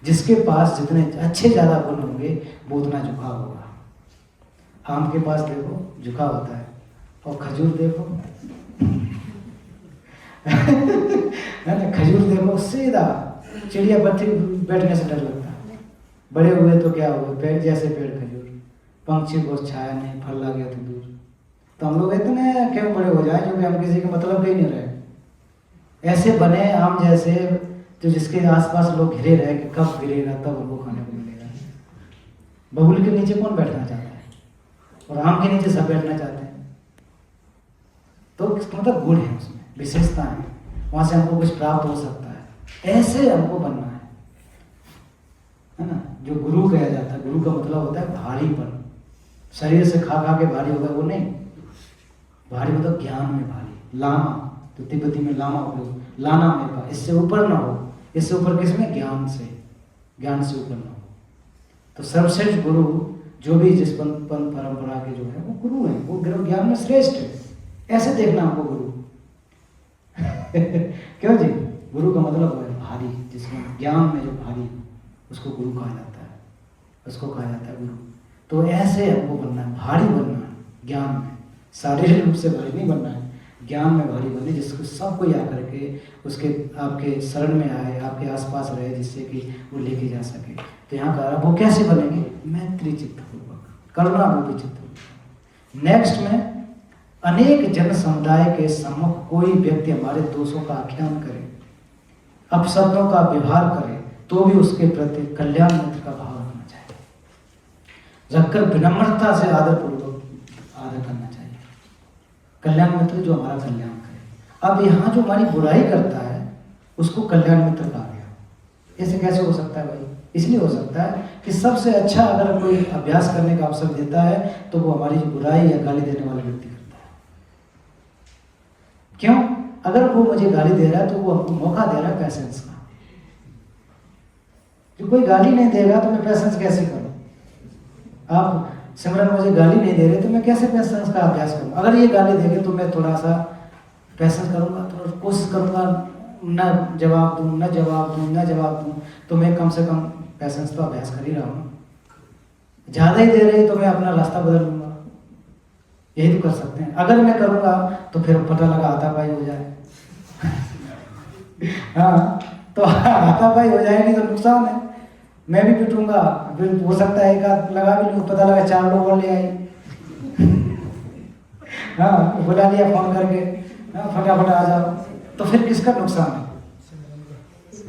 जिसके पास जितने अच्छे ज़्यादा गुण होंगे वो उतना झुकाव होगा। आम के पास देखो झुकाव होता है, और खजूर देखो है ना, खजूर देखो सीधा चिड़िया पत्थर बैठने से डर लगता है। बड़े हुए तो क्या हुए, पेड़ जैसे पेड़ खजूर, पंछी को छाया नहीं, फल ला गया तो दूर। तो हम लोग इतने क्यों बड़े हो जाए क्योंकि हम किसी के मतलब के ही नहीं रहे। ऐसे बने आम जैसे जो जिसके आसपास लोग घिरे रहे कि कब गिरेगा तब उनको खाने को मिलेगा। बबूल के नीचे कौन बैठना चाहता है, और आम के नीचे सब बैठना चाहते हैं। तो मतलब गुण है उसमें, विशेषता है, वहां से हमको कुछ प्राप्त हो सकता है। ऐसे हमको बनना है ना। जो गुरु कहा जाता है, गुरु का मतलब होता है भारीपन। शरीर से खा खा के भारी होगा वो नहीं, भारी मतलब ज्ञान में भारी। लामा, तो तिब्बती में लामा उपयोग, लाना में पा, इससे ऊपर ना हो। इससे ऊपर किसमें, ज्ञान से, ज्ञान से ऊपर ना हो। तो सर्वश्रेष्ठ गुरु जो भी जिस पंथ परंपरा के जो है वो गुरु है, वो ज्ञान में श्रेष्ठ है। ऐसे देखना हमको गुरु क्यों जी, गुरु का मतलब है भारी, जिसमें ज्ञान में जो भारी उसको गुरु कहा जाता है, उसको कहा जाता है गुरु। तो ऐसे हमको बनना है, भारी बनना है ज्ञान में। शारीरिक रूप से भारी नहीं बनना है, ज्ञान में भारी बने, जिसको सब कोई आकर के उसके आपके शरण में आए, आपके आसपास रहे, जिससे कि वो लेके जा सके। तो यहाँ कहा वो कैसे बनेंगे, मैत्री चित्तपूर्वक, करुणा रूपी चित्तपूर्वक। नेक्स्ट में, अनेक जन समुदाय के सम्मुख कोई व्यक्ति हमारे दोषों का आख्यान करे, अपशब्दों का व्यवहार करे, तो भी उसके प्रति कल्याण मित्र का भाव रखना चाहिए। रखकर विनम्रता से आदरपूर्वक आदर करना चाहिए। कल्याण मित्र जो हमारा कल्याण करे। अब यहाँ जो हमारी बुराई करता है उसको कल्याण मित्र कहा गया। ऐसे कैसे हो सकता है भाई? इसलिए हो सकता है कि सबसे अच्छा अगर कोई अभ्यास करने का अवसर देता है तो वो हमारी जो बुराई या गाली देने वाले व्यक्ति करता है। क्यों? अगर वो मुझे गाली दे रहा है तो वो हमको मौका दे रहा है पैसेंस का। जो कोई गाली नहीं देगा तो मैं पैसेंस कैसे करूं? आप सिमरन मुझे गाली नहीं दे रहे तो मैं कैसे पैसेंस का अभ्यास करूं? अगर ये गाली देंगे तो मैं थोड़ा सा पैसेंस करूंगा, थोड़ा कोशिश करूंगा न जवाब दूं, न जवाब दूं, न जवाब दूं, तो मैं कम से कम पैसेंस तो अभ्यास कर ही रहा हूं। ज़्यादा ही दे रही तो मैं अपना रास्ता बदल लूंगा। यही तो कर सकते हैं। अगर मैं करूंगा तो फिर पता लगा हाथापाई हो जाए हाँ, तो हाथापाई हो जाएगी तो नुकसान है। मैं भी पिटूंगा, फिर हो सकता है एक आध लगा भी लूँ, पता लगा 4 लोग और ले आई हाँ, बुला लिया फोन करके, हाँ फटाफट आ जाओ, तो फिर किसका नुकसान है?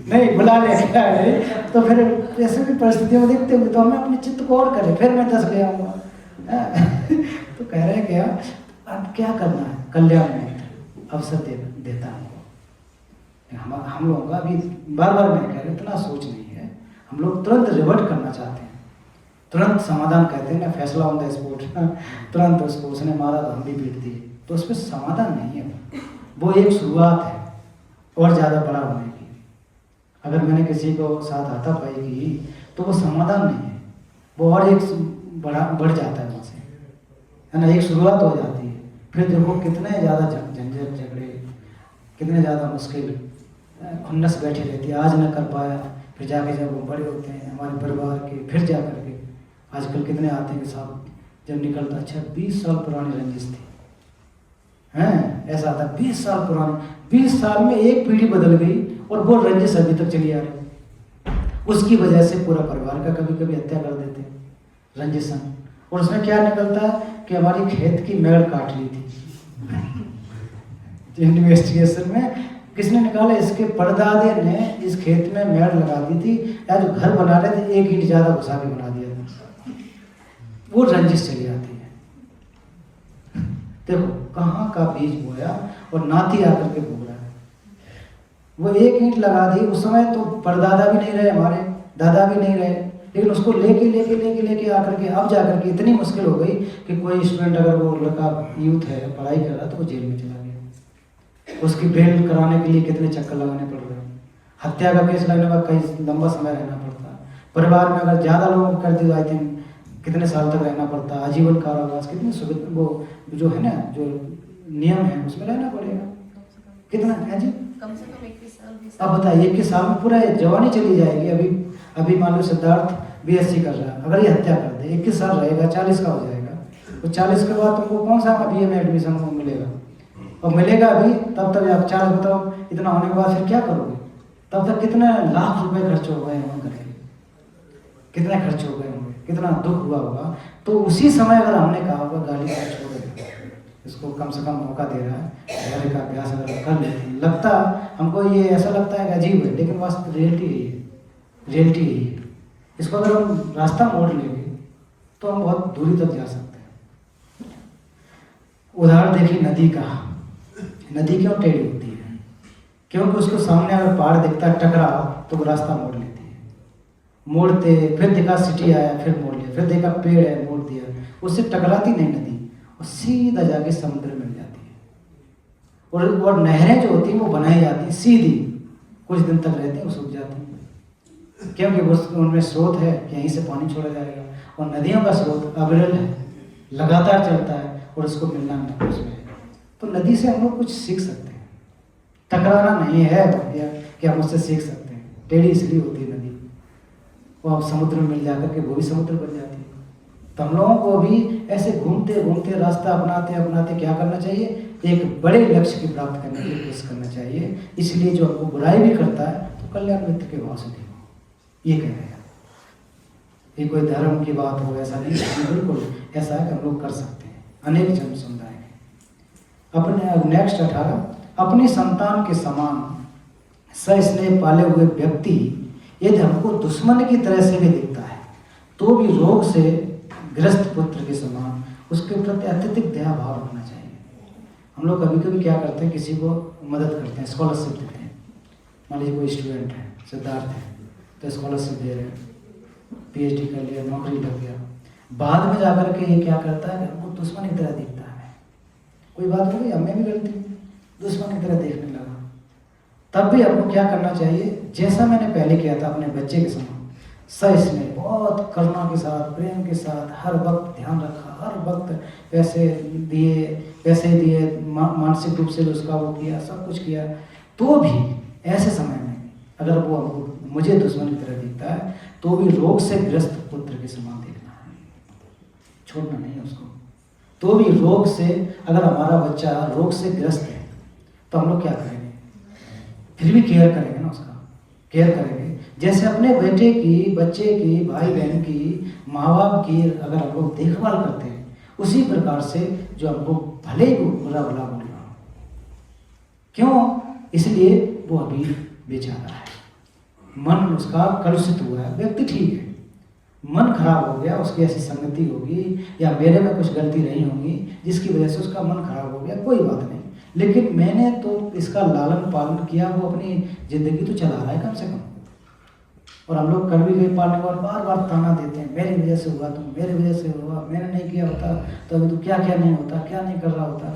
नहीं बुला लिया है तो फिर ऐसे भी परिस्थितियों में देखते हुए तो हमें अपने चित्त को और करें, फिर मैं 10 ले आऊँगा तो कह रहे हैं क्या, अब क्या करना है? कल्याण में अवसर देता हमको। हम लोगों का अभी बार बार मैं कह रहा हूँ, इतना सोच नहीं है। हम लोग तुरंत रिवर्ट करना चाहते हैं, तुरंत समाधान कहते हैं ना, फैसला ऑन द स्पॉट तुरंत उसको उसने मारा तो हम भी पीट दिए, तो उस पर समाधान नहीं है। वो एक शुरुआत है और ज़्यादा बड़ा होने की। अगर मैंने किसी को साथ हाथापाई की तो वो समाधान नहीं है, वो और एक बढ़ जाता है वहाँ से, है ना। एक शुरुआत हो जाती है, फिर देखो कितने ज़्यादा झंझट झगड़े, कितने ज़्यादा मुश्किल खुन्नस बैठी रहती है। आज न कर पाया, फिर जाके जब वो बड़े होते हैं हमारे परिवार के, फिर जा कर के आजकल कितने आते हैं कि साहब जब निकलता, अच्छा 20 साल पुरानी रंजिश थी, हैं ऐसा था 20 साल पुरानी, 20 साल में एक पीढ़ी बदल गई और वो रंजिश अभी तक चली आ रही। उसकी वजह से पूरा परिवार का कभी कभी हत्या कर देते हैं, रंजिशन। और उसमें क्या निकलता है कि हमारी खेत की मेड़ काट ली थी इन्वेस्टिगेशन में किसने निकाला, इसके परदादे ने इस खेत में मेड़ लगा दी थी, या जो घर बना रहे थे एक ईंट ज्यादा घुसा के बना दिया था, वो रंजिश चली आती है। देखो कहाँ का बीज बोया और नाती आकर के भोग रहा है। वो एक ईंट लगा दी, उस समय तो परदादा भी नहीं रहे, हमारे दादा भी नहीं रहे, लेकिन उसको लेके लेके लेके लेके आकर के अब जाकर के इतनी मुश्किल हो गई कि कोई स्टूडेंट अगर वो लड़का यूथ है पढ़ाई कर रहा तो वो जेल में चला गया। उसकी बेल कराने के लिए कितने चक्कर लगाने पड़ रहे हैं, हत्या का केस लगने का कई लंबा समय रहना पड़ता है। परिवार में अगर ज़्यादा लोग कर दी, आई थिंक कितने साल तक रहना पड़ता है, आजीवन कारावास, कितनी सुविधा वो जो है ना, जो नियम है उसमें रहना पड़ेगा। कितना है जी? कम से कम 21 साल 20 अब बताइए कि साल में पूरा जवानी चली जाएगी। अभी अभी मान लो सिद्धार्थ बीएससी कर रहा है, अगर ये हत्या कर दे 21 साल रहेगा, 40 का हो जाएगा, तो 40 के बाद तुमको कौन सा बीए में एडमिशन को मिलेगा? और मिलेगा अभी तब तक आप 40 बताओ, इतना होने के बाद फिर क्या करोगे? तब तक कितने लाख रुपए खर्च हो गए होंगे करके, कितने खर्च हो गए होंगे, कितना दुख हुआ होगा। तो उसी समय अगर हमने कहा होगा गाली का छोड़ दे, इसको कम से कम मौका दे रहा है, घर का अभ्यास अगर कर लेते हैं, लगता हमको ये ऐसा लगता है कि अजीब है, लेकिन वास्तव रियलिटी यही है, रियलिटी यही है। इसको अगर हम रास्ता मोड़ लेंगे तो हम बहुत दूरी तक जा सकते हैं। उदाहरण देखिए नदी का। नदी क्यों टेढ़ी होती है? क्योंकि उसको सामने अगर पहाड़ दिखता है टकरा तो वो रास्ता मोड़ लेती है। मोड़ते फिर देखा सिटी आया, फिर मोड़ लिया, फिर देखा पेड़ है, मोड़ दिया, उससे टकराती नहीं नदी, और सीधा जाके समुद्र में मिल जाती है। और नहरें जो होती हैं वो बनाई जाती हैं सीधी, कुछ दिन तक रहती हैं, वो सूख जाती हैं, क्योंकि उनमें स्रोत है कि यहीं से पानी छोड़ा जाएगा। और नदियों का स्रोत अविरल है, लगातार चलता है, और उसको मिलना नहीं उसमें। तो नदी से हम लोग कुछ सीख सकते हैं, टकराना नहीं है कि हम उससे सीख सकते हैं। टेढ़ी इसलिए होती है नदी, वो अब समुद्र में मिल जाकर के वो भी समुद्र बन जाती है। तो हम लोगों को भी ऐसे घूमते घूमते रास्ता अपनाते अपनाते क्या करना चाहिए? एक बड़े लक्ष्य की प्राप्त करने की कोशिश करना चाहिए। इसलिए जो हमको बुराई भी करता है तो कल्याण मित्र के भाव से देखो, ये कह रहे हैं। ये कोई धर्म की बात हो ऐसा नहीं, बिल्कुल ऐसा है कि हम लोग कर सकते हैं अनेक जन समुदाय के। अपने नेक्स्ट 18, अपनी संतान के समान सस्नेह पाले हुए व्यक्ति यदि हमको दुश्मन की तरह से भी दिखता है तो भी रोग से ग्रस्त पुत्र के समान उसके प्रति अत्यधिक दया भाव रखना चाहिए। हम लोग कभी कभी क्या करते हैं, किसी को मदद करते हैं, स्कॉलरशिप देते हैं। मान लीजिए कोई स्टूडेंट है, सिद्धार्थ है, तो स्कॉलरशिप दे रहे हैं, पीएचडी कर लिया, नौकरी लग गया, बाद में जाकर के ये क्या करता है कि हमको दुश्मन की तरह दिखता है। कोई बात हो गई, हमें भी गलती, दुश्मन की तरह देखने लगा। तब भी हमको क्या करना चाहिए? जैसा मैंने पहले किया था अपने बच्चे के समान, सस्नेह, बहुत करुणा के साथ, प्रेम के साथ, हर वक्त ध्यान रखा, हर वक्त पैसे दिए, मानसिक रूप से उसका वो किया, सब कुछ किया। तो भी ऐसे समय में अगर वो हमको मुझे दुश्मन की तरह दिखता है तो भी रोग से ग्रस्त पुत्र के समान देखना है, छोड़ना नहीं है उसको। तो भी रोग से, अगर हमारा बच्चा रोग से ग्रस्त है तो हम लोग क्या करेंगे? फिर भी केयर करेंगे ना, उसका केयर करेंगे। जैसे अपने बेटे की, बच्चे की, भाई बहन की, माँ बाप की अगर हम लोग देखभाल करते हैं, उसी प्रकार से जो हमको भले ही बुरा भला बोल रहा हो, क्यों? इसलिए वो अभी बेचारा है, मन उसका कलुषित हुआ है। व्यक्ति ठीक है, मन खराब हो गया, उसकी ऐसी संगति होगी या मेरे में कुछ गलती नहीं होगी जिसकी वजह से उसका मन खराब हो गया, कोई बात नहीं, लेकिन मैंने तो इसका लालन पालन किया, वो अपनी जिंदगी तो चला रहा है कम से कम। और हम लोग कर भी गए पालने और बार बार ताना देते हैं, मेरी वजह से हुआ, तुम मेरी वजह से हुआ, मैंने नहीं किया होता तो अभी तो क्या क्या नहीं होता, क्या नहीं कर रहा होता।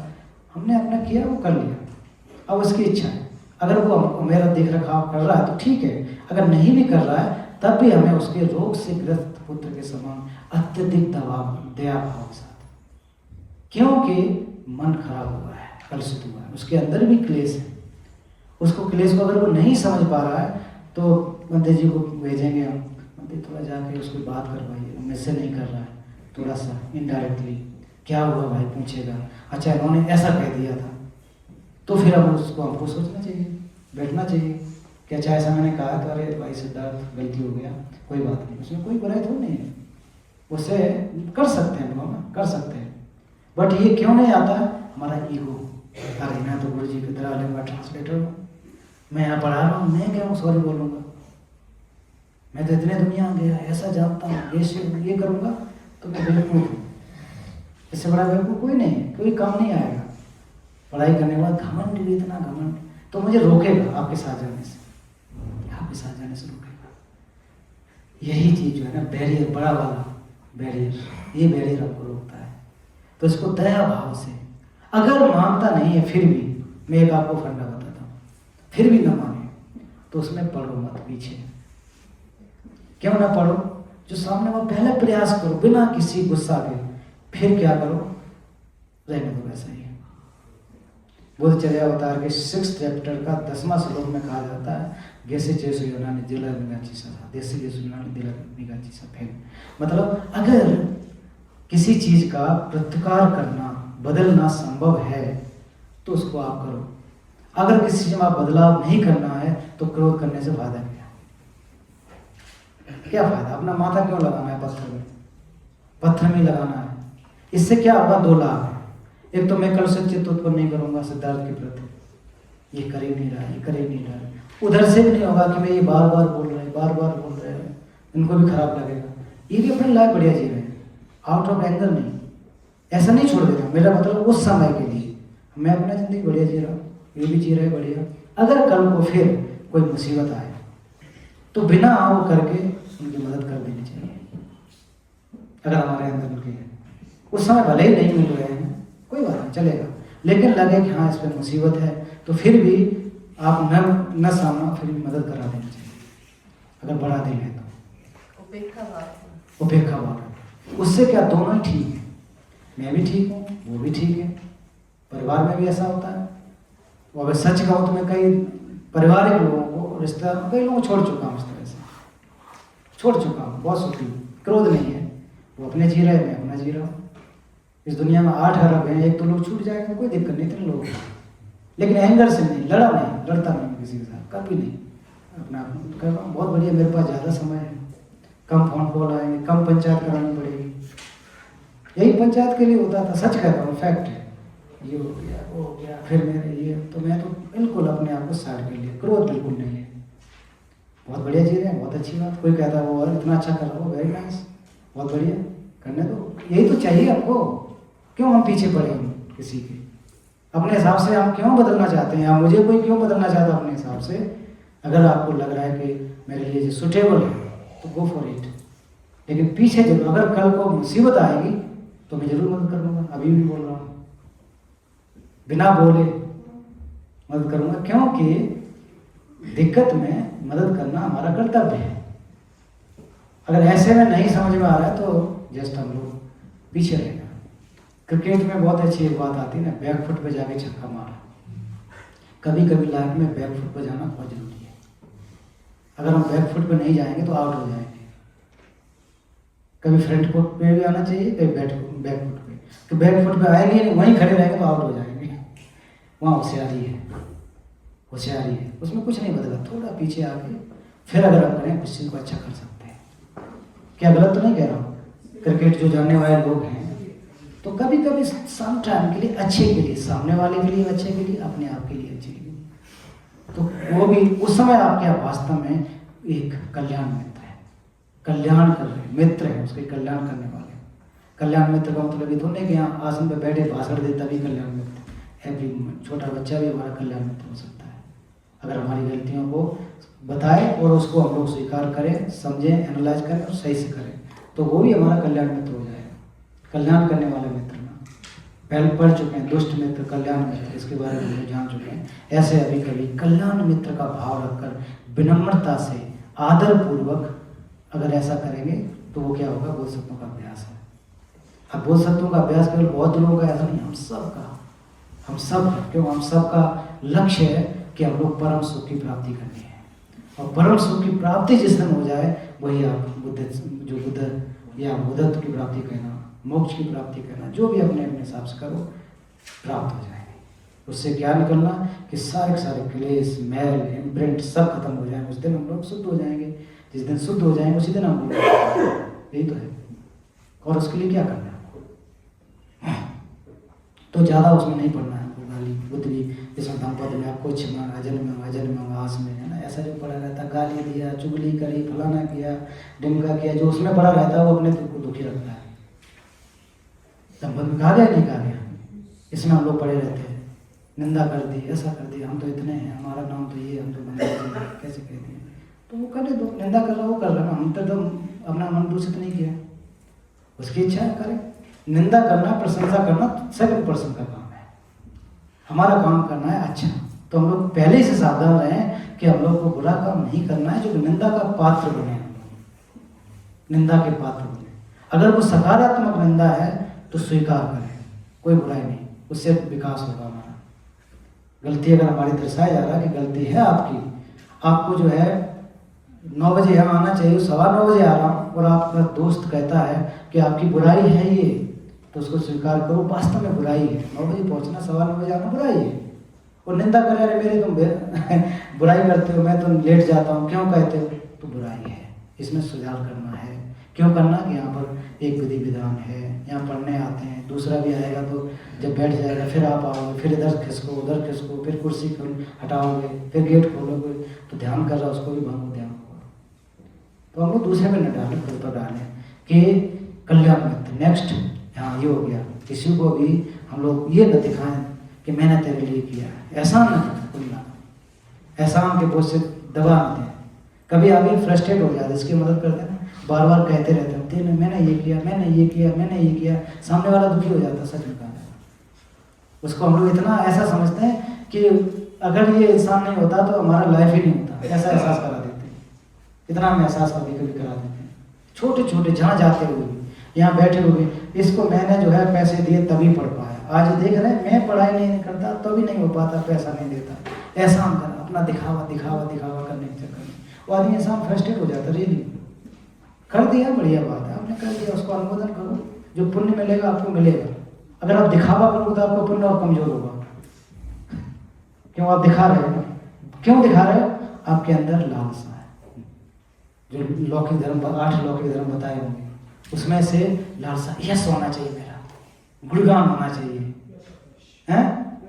हमने अपना किया, वो कर लिया, अब उसकी इच्छा है। अगर वो मेरा देख रखाव कर रहा है तो ठीक है, अगर नहीं भी कर रहा है तब भी हमें उसके रोग से ग्रस्त पुत्र के समान अत्यधिक दया भाव के साथ, क्योंकि मन खराब हुआ है, कलुषित हुआ है, उसके अंदर भी क्लेश है। उसको क्लेश को अगर वो नहीं समझ पा रहा है तो मंदिर जी को भेजेंगे हम, मंदिर थोड़ा जाके उसको बात करवाइए, मुझसे नहीं कर रहा है, थोड़ा सा इनडायरेक्टली क्या हुआ भाई पूछेगा, अच्छा इन्होंने ऐसा कह दिया था, तो फिर अब उसको हमको सोचना चाहिए, बैठना चाहिए कि अच्छा ऐसा मैंने कहा था, अरे भाई सिद्धार्थ गलती हो गया, कोई बात नहीं, उसमें कोई बुराई थोड़ी नहीं है, उससे कर सकते हैं लोग ना, कर सकते हैं। बट ये क्यों नहीं आता है? हमारा ईगो, अरे मैं तो गुरु जी की तरह लूँगा, ट्रांसलेटर हूँ, मैं यहाँ पढ़ा रहा हूँ, मैं क्या हूँ सॉरी बोलूँगा, मैं तो इतने दुनिया गया, ऐसा जानता हूँ, ये करूँगा तो मैं बेवकूफ़ हूँ। इससे बड़ा बेवकूफ़ कोई नहीं है, कोई काम नहीं आएगा। पढ़ाई करने के बाद घमंड, इतना घमंड तो मुझे रोकेगा आपके साथ जाने से, आपके साथ जाने से रोकेगा। यही चीज़ जो है ना, बैरियर, बड़ा वाला बैरियर, ये बैरियर आपको रोकता है। तो इसको दया भाव से, अगर मानता नहीं है फिर भी, मैं एक आपको फंडा बताता हूँ, फिर भी ना माने तो उसमें पढ़ो मत पीछे। क्यों ना पढ़ो? जो सामने वो पहले प्रयास करो बिना किसी गुस्सा के, फिर क्या करो, रहने दो वैसा ही। बुद्धचर्या अवतार के 6 चैप्टर का 10वां श्लोक में कहा जाता है जैसे जैसे योनाने दिला निगाची सदा जैसे जैसे योनाने दिला निगाची सफेद। मतलब अगर किसी चीज का प्रतिकार करना बदलना संभव है तो उसको आप करो। अगर किसी चीज में आप बदलाव नहीं करना है तो क्रोध करने से फायदा क्या फायदा? अपना माथा क्यों लगाना है पत्थर में? पत्थर में लगाना है। इससे क्या होगा? 2 लाभ है। एक तो मैं कल से चित्त उत्पन्न नहीं करूंगा सिद्धार्थ के प्रति, ये कर ही नहीं रहा, ये कर ही नहीं रहा। उधर से भी नहीं होगा कि मैं ये बार बार बोल रहे हैं, इनको भी खराब लगेगा। ये भी अपनी लाइफ बढ़िया जी रहे हैं, आउट ऑफ एंगर नहीं, ऐसा नहीं छोड़ देगा। मेरा मतलब उस समय के लिए मैं अपना जिंदगी बढ़िया जी रहा हूँ, ये भी जी रहे बढ़िया। अगर कल को फिर कोई मुसीबत आए तो बिना आओ करके उनकी मदद कर देनी चाहिए। अगर हमारे अंदर उनके उस समय भले ही नहीं मिल रहे हैं, कोई बात नहीं, चलेगा, लेकिन लगे कि हाँ इस पर मुसीबत है तो फिर भी आप न सामना, फिर भी मदद करा देनी चाहिए। अगर बड़ा दिल है तो उपेक्षा भाव, उससे क्या दोनों ही ठीक है। मैं भी ठीक हूँ, वो भी ठीक है, परिवार में भी ऐसा होता है। वो अगर सच कहूँ तो मैं कई पारिवारिक लोगों को, रिश्ता कई लोगों को छोड़ चुका हूँ, इस तरह से छोड़ चुका हूँ, बहुत सुखी हूँ। क्रोध नहीं है, वो अपने जी रहे, मैं अपना जी रहा हूँ। इस दुनिया में 8 अरब हैं, 1 तो लोग छूट जाएंगे, कोई दिक्कत नहीं, 3 लोग, लेकिन एंगर से नहीं, लड़ता नहीं किसी के साथ, कभी नहीं। अपना कर रहा हूँ, बहुत बढ़िया। मेरे पास ज़्यादा समय है, कम फोन कॉल आएंगे, कम पंचायत करानी पड़ेगी। यही पंचायत के लिए होता था, सच कहता हूँ, फैक्ट है। ये हो गया, वो हो गया, फिर मेरे ये, तो मैं तो बिल्कुल अपने आप को साइड कर लिया, क्रोध बिल्कुल नहीं है। बहुत बढ़िया जी रहे हैं, बहुत अच्छी बात। कोई कहता है वो और इतना अच्छा कर रहा हो, वेरी नाइस, बहुत बढ़िया, करने दो, यही तो चाहिए आपको। क्यों हम पीछे पड़े हैं किसी के? अपने हिसाब से हम क्यों बदलना चाहते हैं, या मुझे कोई क्यों बदलना चाहता है अपने हिसाब से? अगर आपको लग रहा है कि मेरे लिए जो सुटेबल है तो गो फॉर इट, लेकिन पीछे जब अगर कल को मुसीबत आएगी तो मैं जरूर मदद करूँगा। अभी भी बोल रहा हूँ, बिना बोले मदद करूँगा, क्योंकि दिक्कत में मदद करना हमारा कर्तव्य है। अगर ऐसे में नहीं समझ में आ रहा है तो जस्ट हम लोग पीछे रहेगा। क्रिकेट में बहुत अच्छी एक बात आती है ना, बैक फुट पे जाके छक्का मारा। कभी कभी लाइफ में बैक फुट पे जाना बहुत जरूरी है। अगर हम बैक फुट पे नहीं जाएंगे तो आउट हो जाएंगे। कभी फ्रंट फुट पे भी आना चाहिए, कभी बैक फुट पे। तो बैक फुट पे आएंगे नहीं, वहीं खड़े रहेंगे तो आउट हो जाएंगे। वहाँ होशियारी है, उसमें कुछ नहीं बदला। थोड़ा पीछे आके फिर अगर हम करें उस चीज़ को अच्छा कर सकते हैं। क्या गलत तो नहीं कह रहा हूँ? क्रिकेट जो जानने वाले लोग हैं तो कभी कभी सम टाइम के लिए, अच्छे के लिए, सामने वाले के लिए अच्छे के लिए, अपने आप के लिए अच्छे के लिए, तो वो भी उस समय आपके वास्तव में एक कल्याण मित्र है, कल्याण कर रहे मित्र है, उसके कल्याण करने वाले। कल्याण मित्र का मतलब ये तो नहीं कि यहाँ आसन पे बैठे भाषण दे तभी कल्याण मित्र। एवरी छोटा बच्चा भी हमारा कल्याण मित्र हो सकता है, अगर हमारी गलतियों को बताए और उसको हम लोग स्वीकार करें, समझें, एनालाइज करें और सही से करें, तो वो भी हमारा कल्याण मित्र हो जाएगा। कल्याण करने वाले मित्र ना, पहले पढ़ चुके हैं, दुष्ट मित्र, कल्याण मित्र, इसके बारे में जान चुके हैं। ऐसे अभी कभी कल्याण मित्र का भाव रखकर विनम्रता से, आदर पूर्वक अगर ऐसा करेंगे तो वो क्या होगा? बोधसत्वों का अभ्यास है। अब बोधसत्वों का अभ्यास केवल बहुत लोगों का ऐसा नहीं, हम सब का, क्यों हम सब का लक्ष्य है कि हम लोग परम सुख की प्राप्ति करनी है। और परम सुख की प्राप्ति जिस दिन हो जाए वही आप बुद्ध या बुद्धत्व की प्राप्ति कहना, मोक्ष की प्राप्ति करना, जो भी अपने अपने हिसाब से करो, प्राप्त हो जाएंगे। उससे क्या निकलना कि सारे क्लेश, मैल, इम्प्रिंट सब खत्म हो जाएंगे। उस दिन हम लोग शुद्ध हो जाएंगे। जिस दिन शुद्ध हो जाएंगे उसी दिन हम लोग, यही तो है। और उसके लिए क्या करना है आपको? तो ज़्यादा उसमें नहीं पढ़ना है आपको, गाली बुद्ध भी इसमें धमपद में आपको छिमा, अजन्म आस में है ना, ऐसा जो पढ़ा रहता है, गाली दिया, चुगली करी, फलाना किया, डिमका किया, जो उसमें पढ़ा रहता है वो अपने को दुखी रखता है। धमपद में कहा गया नहीं कहा गया, इसमें हम लोग पढ़े रहते हैं, निंदा कर दी, ऐसा कर दिया, हम तो इतने हैं, हमारा नाम तो ये, हम तो बंदे कैसे कहते हैं, तो वो करे दो, निंदा कर रहा वो कर रहा ना, हम तो अपना मन दूषित नहीं किया, उसकी इच्छा है करे। निंदा करना, प्रशंसा करना सेकंड पर्सन का काम है, हमारा काम करना है अच्छा। तो हम लोग पहले से सावधान रहें कि हम लोग को बुरा काम नहीं करना है, जो निंदा का पात्र बने, निंदा के पात्र बने। अगर वो सकारात्मक निंदा है तो स्वीकार करें, कोई बुराई नहीं, उससे विकास होगा हमारा। गलती अगर हमारी दर्शाया जा रहा है कि गलती है आपकी, आपको जो है 9 बजे यहाँ आना चाहिए, 9:15 बजे आ रहा हूँ और आपका दोस्त कहता है कि आपकी बुराई है ये, तो उसको स्वीकार करो, वास्तव में बुराई है। 9 बजे पहुँचना, 9:15 बजे आना बुराई है। और निंदा करे, अरे मेरे तुम बुराई करते हो, मैं तो लेट जाता हूँ, क्यों कहते हो, तो बुराई है, इसमें सुधार करना है। क्यों करना कि यहाँ पर एक विधि विधान है, यहाँ पढ़ने आते हैं, दूसरा भी आएगा तो जब बैठ जाएगा फिर आप आओगे, फिर इधर खिसको उधर खिसको, फिर कुर्सी को हटाओगे, फिर गेट खोलोगे, तो ध्यान कर रहा उसको भी भंगो ध्यान को। तो हम लोग दूसरे में न डालें, खुद पर डालें कि कल्याण मित्र। नेक्स्ट हाँ ये हो गया, किसी को भी हम लोग ये न दिखाएं कि मैंने तेरे लिए किया, एहसान न करना, एहसान के बोझ से दबा न दें। कभी आगे फ्रस्ट्रेट हो जाते, इसकी मदद कर देना, बार बार कहते रहते हैं तेने मैंने ये किया, मैंने ये किया, मैंने ये किया, सामने वाला दुखी हो जाता है। सच में कहा उसको हम लोग इतना ऐसा समझते हैं कि अगर ये इंसान नहीं होता तो हमारा लाइफ ही नहीं होता, ऐसा एहसास करा देते हैं। इतना हम एहसास कभी कभी करा देते हैं, छोटे छोटे जहाँ जाते हुए, यहाँ बैठे हुए, इसको मैंने जो है पैसे दिए तभी पढ़ पाया। आज देख रहे हैं मैं पढ़ाई नहीं करता तो भी नहीं हो पाता, पैसा नहीं देता, एहसान करना, अपना दिखावा दिखावा दिखावा करने के चक्कर में वो आदमी इंसान फ्रस्ट्रेट हो जाता। रियली कर दिया बढ़िया बात है, आपने कर दिया, उसको अनुमोदन करो, जो पुण्य मिलेगा आपको मिलेगा। अगर आप दिखावा करोगे तो आपका पुण्य और कमजोर होगा। क्यों आप दिखा रहे हो, क्यों दिखा रहे हो, आपके अंदर लालसा है। जो लौकिक धर्म, 8 लौकिक धर्म बताए होंगे, उसमें से लालसा, यश होना चाहिए मेरा, गुणगान होना चाहिए, हैं,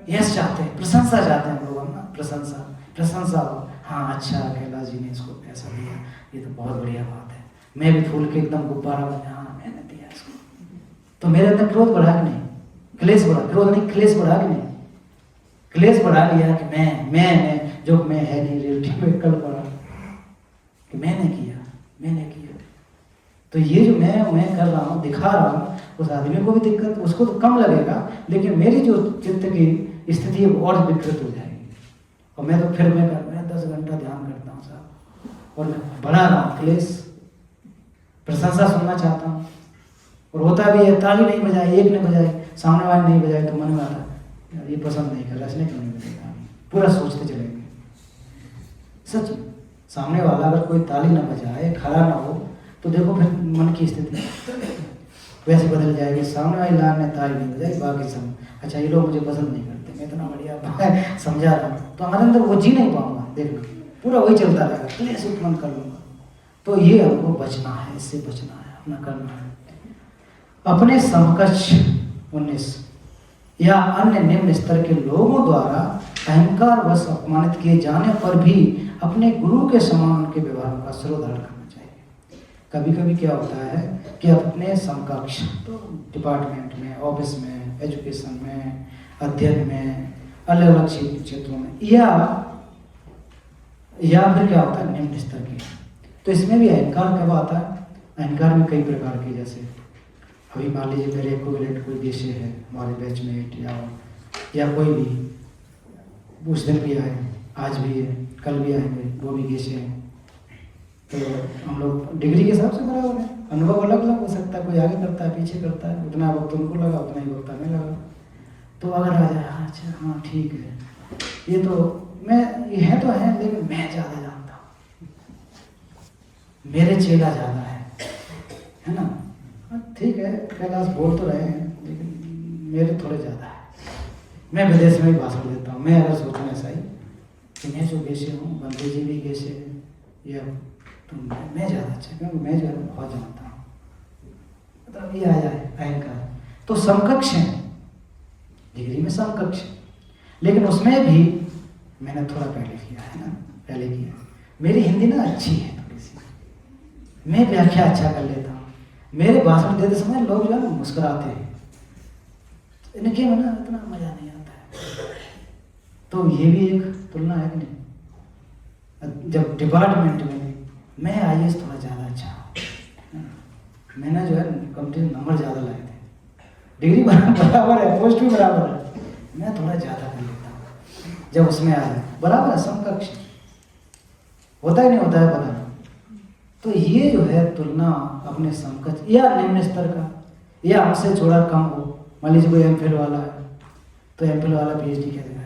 यश चाहते हैं, प्रशंसा चाहते हैं लोग, ना प्रशंसा, प्रशंसा हो, हाँ अच्छा कैलाश जी ने इसको पैसा दिया, ये तो बहुत बढ़िया बात है, मैं भी फूल के एकदम गुब्बारा बन, हाँ मैंने दिया इसको, तो मेरे अंदर क्रोध बढ़ा कि नहीं, क्लेश बढ़ा, क्रोध नहीं क्लेश बढ़ा कि नहीं, क्लेश बढ़ा लिया कि मैं जो मैं है नहीं, रियलिटी में कल पड़ा कि मैंने किया। तो ये जो मैं कर रहा हूँ, दिखा रहा हूँ, उस आदमी को भी दिक्कत, उसको तो कम लगेगा, लेकिन मेरी जो चित्त की स्थिति है वो और विकृत हो जाएगी। और मैं तो फिर मैं 10 घंटा ध्यान करता हूँ साहब, और बढ़ा रहा हूँ क्लेश, प्रशंसा सुनना चाहता हूँ, और होता भी है, ताली नहीं बजाई, एक ने बजाई, सामने वाले नहीं बजाए, तो मन में आता यार ये पसंद नहीं कर रहा, इसने क्यों नहीं बजाया, पूरा सोचते चलेंगे। सच, सामने वाला अगर कोई ताली ना बजाए, खड़ा ना हो, तो देखो फिर मन की स्थिति वैसे बदल जाएगी। सामने वाली लाल ने ताली नहीं बजाई, बाकी सब अच्छा ये लोग मुझे पसंद नहीं करते, मैं इतना बढ़िया समझा रहा हूँ, तो हमारे अंदर वो जी नहीं पाऊंगा, देखना पूरा वही चलता रहेगा, क्लेश उत्पन्न कर लूँगा। तो ये हमको बचना है, इससे बचना है, अपना करना है। अपने समकक्ष 19 या अन्य निम्न स्तर के लोगों द्वारा अहंकार वश अपमानित किए जाने पर भी अपने गुरु के समान उनके व्यवहार का श्रोधारण करना चाहिए। कभी कभी क्या होता है कि अपने समकक्ष, तो डिपार्टमेंट में, ऑफिस में, एजुकेशन में, अध्ययन में, अलग अलग क्षेत्रों में, या फिर क्या होता है निम्न स्तर के, तो इसमें भी अहंकार कब आता है। अहंकार में कई प्रकार के, जैसे अभी मान लीजिए मेरे इक्विवेलेंट कोई विषय है, हमारे बैचमेट या कोई भी, उस दिन भी आए, आज भी है, कल भी आएंगे, वो भी विषय हैं, तो हम लोग डिग्री के हिसाब से बराबर है। अनुभव अलग अलग हो सकता है, कोई आगे करता है, पीछे करता है, उतना वक्त उनको लगा, उतना ही वक्त हमें लगा। तो अगर आ जाए, अच्छा हाँ ठीक है, ये तो मैं, ये है तो है, लेकिन मैं ज़्यादा जानता हूँ, मेरे चेला ज़्यादा है ना, ठीक है कैलाश बोल तो रहे हैं, लेकिन मेरे थोड़े ज़्यादा है। मैं विदेश में भी भाषण देता हूँ, मैं अगर सोचूँ ऐसा ही कि मैं जो गेसे हूँ, बंदे जी भी गेसे हैं, या तो मैं ज़्यादा अच्छा, क्योंकि मैं जो है बहुत जानता हूँ, मतलब ये आ जाए अहंकार। तो समकक्ष है, डिग्री में समकक्ष, लेकिन उसमें भी मैंने थोड़ा पहले किया है ना, पहले किया, मेरी हिंदी ना अच्छी है थोड़ी सी, मैं व्याख्या अच्छा कर लेता हूँ, मेरे भाषण देते समय लोग जो है ना मुस्कुराते हैं, इनके में ना इतना मजा नहीं आता है। तो ये भी एक तुलना है कि नहीं। जब डिपार्टमेंट में मैं IAS थोड़ा ज़्यादा अच्छा, मैंने जो है कंपनी नंबर ज़्यादा लाए थे, डिग्री बराबर है, पोस्ट भी बराबर है, मैं थोड़ा ज़्यादा कर लेता हूँ। जब उसमें आ जाए बराबर है, समकक्ष होता ही नहीं होता है पता। तो ये जो है तुलना अपने समकक्ष या निम्न स्तर का, या हमसे थोड़ा कम हो, मान लीजिए कोई MPhil वाला है, तो MPhil वाला PhD कहते हैं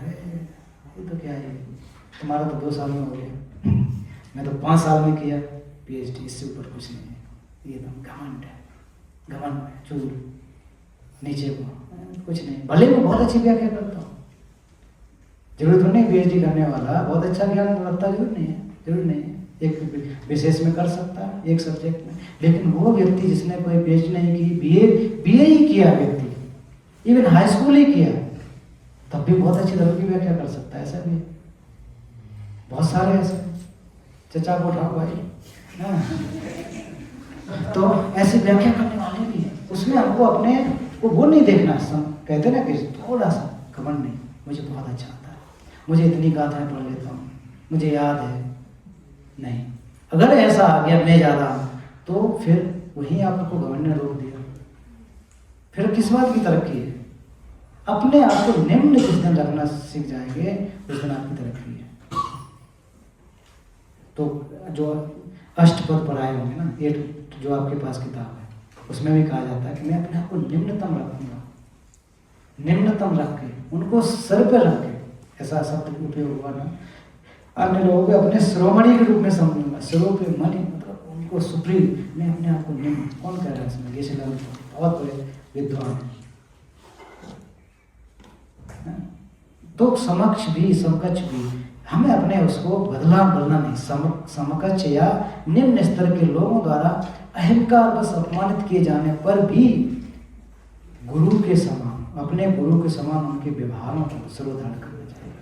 ये तो क्या है, तुम्हारा तो 2 साल में हो गया, मैं तो 5 साल में किया PhD, इससे ऊपर कुछ नहीं है। ये तो घमंड है, घमंड है, चूर नीचे को कुछ नहीं। भले मैं बहुत अच्छी व्याख्या करता हूँ, जरूरत नहीं PhD करने वाला बहुत अच्छा ज्ञान रखता, जरूर नहीं है, जरूर नहीं है। एक विशेष में कर सकता है, एक सब्जेक्ट में, लेकिन वो व्यक्ति जिसने कोई PhD नहीं की, BA ही किया व्यक्ति, इवन हाई स्कूल ही किया, तब भी बहुत अच्छी धर्म की व्याख्या कर सकता है। ऐसा भी बहुत सारे ऐसे, चचा को उठाओ भाई, हाँ। तो ऐसी व्याख्या करने वाले भी हैं, उसमें हमको अपने को वो नहीं देखना, कहते ना कि थोड़ा सा घमंड नहीं, मुझे बहुत अच्छा आता है, मुझे इतनी गाथाएं पढ़ लेता हूँ, मुझे याद है। नहीं, अगर ऐसा आ गया मैं ज़्यादा तो फिर वहीं आपको घमंड ने रोक दिया, फिर किस बात की तरक्की है? अपने आप को निम्न जिस दिन रखना सीख जाएंगे उस दिन आपकी तरक्की है। तो जो अष्टपद पढ़ाए होंगे ना, 8 जो आपके पास किताब है, उसमें भी कहा जाता है कि मैं अपने आप को निम्नतम रखूंगा, निम्नतम रख के, उनको सर पे रख के, ऐसा शब्द उपयोग हुआ ना, अन्य लोगों को अपने शिरोमणि के रूप में समझूंगा, सिरों पे मणि, मतलब उनको सुप्रीम, मैं अपने आप को निम्न। कौन कह रहा है इसमें? ये बहुत बड़े विद्वान है। तो समक्ष भी समकक्ष भी हमें अपने उसको बदलना नहीं। समकक्ष या निम्न स्तर के लोगों द्वारा अहंकार बस अपमानित किए जाने पर भी गुरु के समान, अपने गुरु के समान उनके व्यवहारों को सर्वधारण करना चाहिए।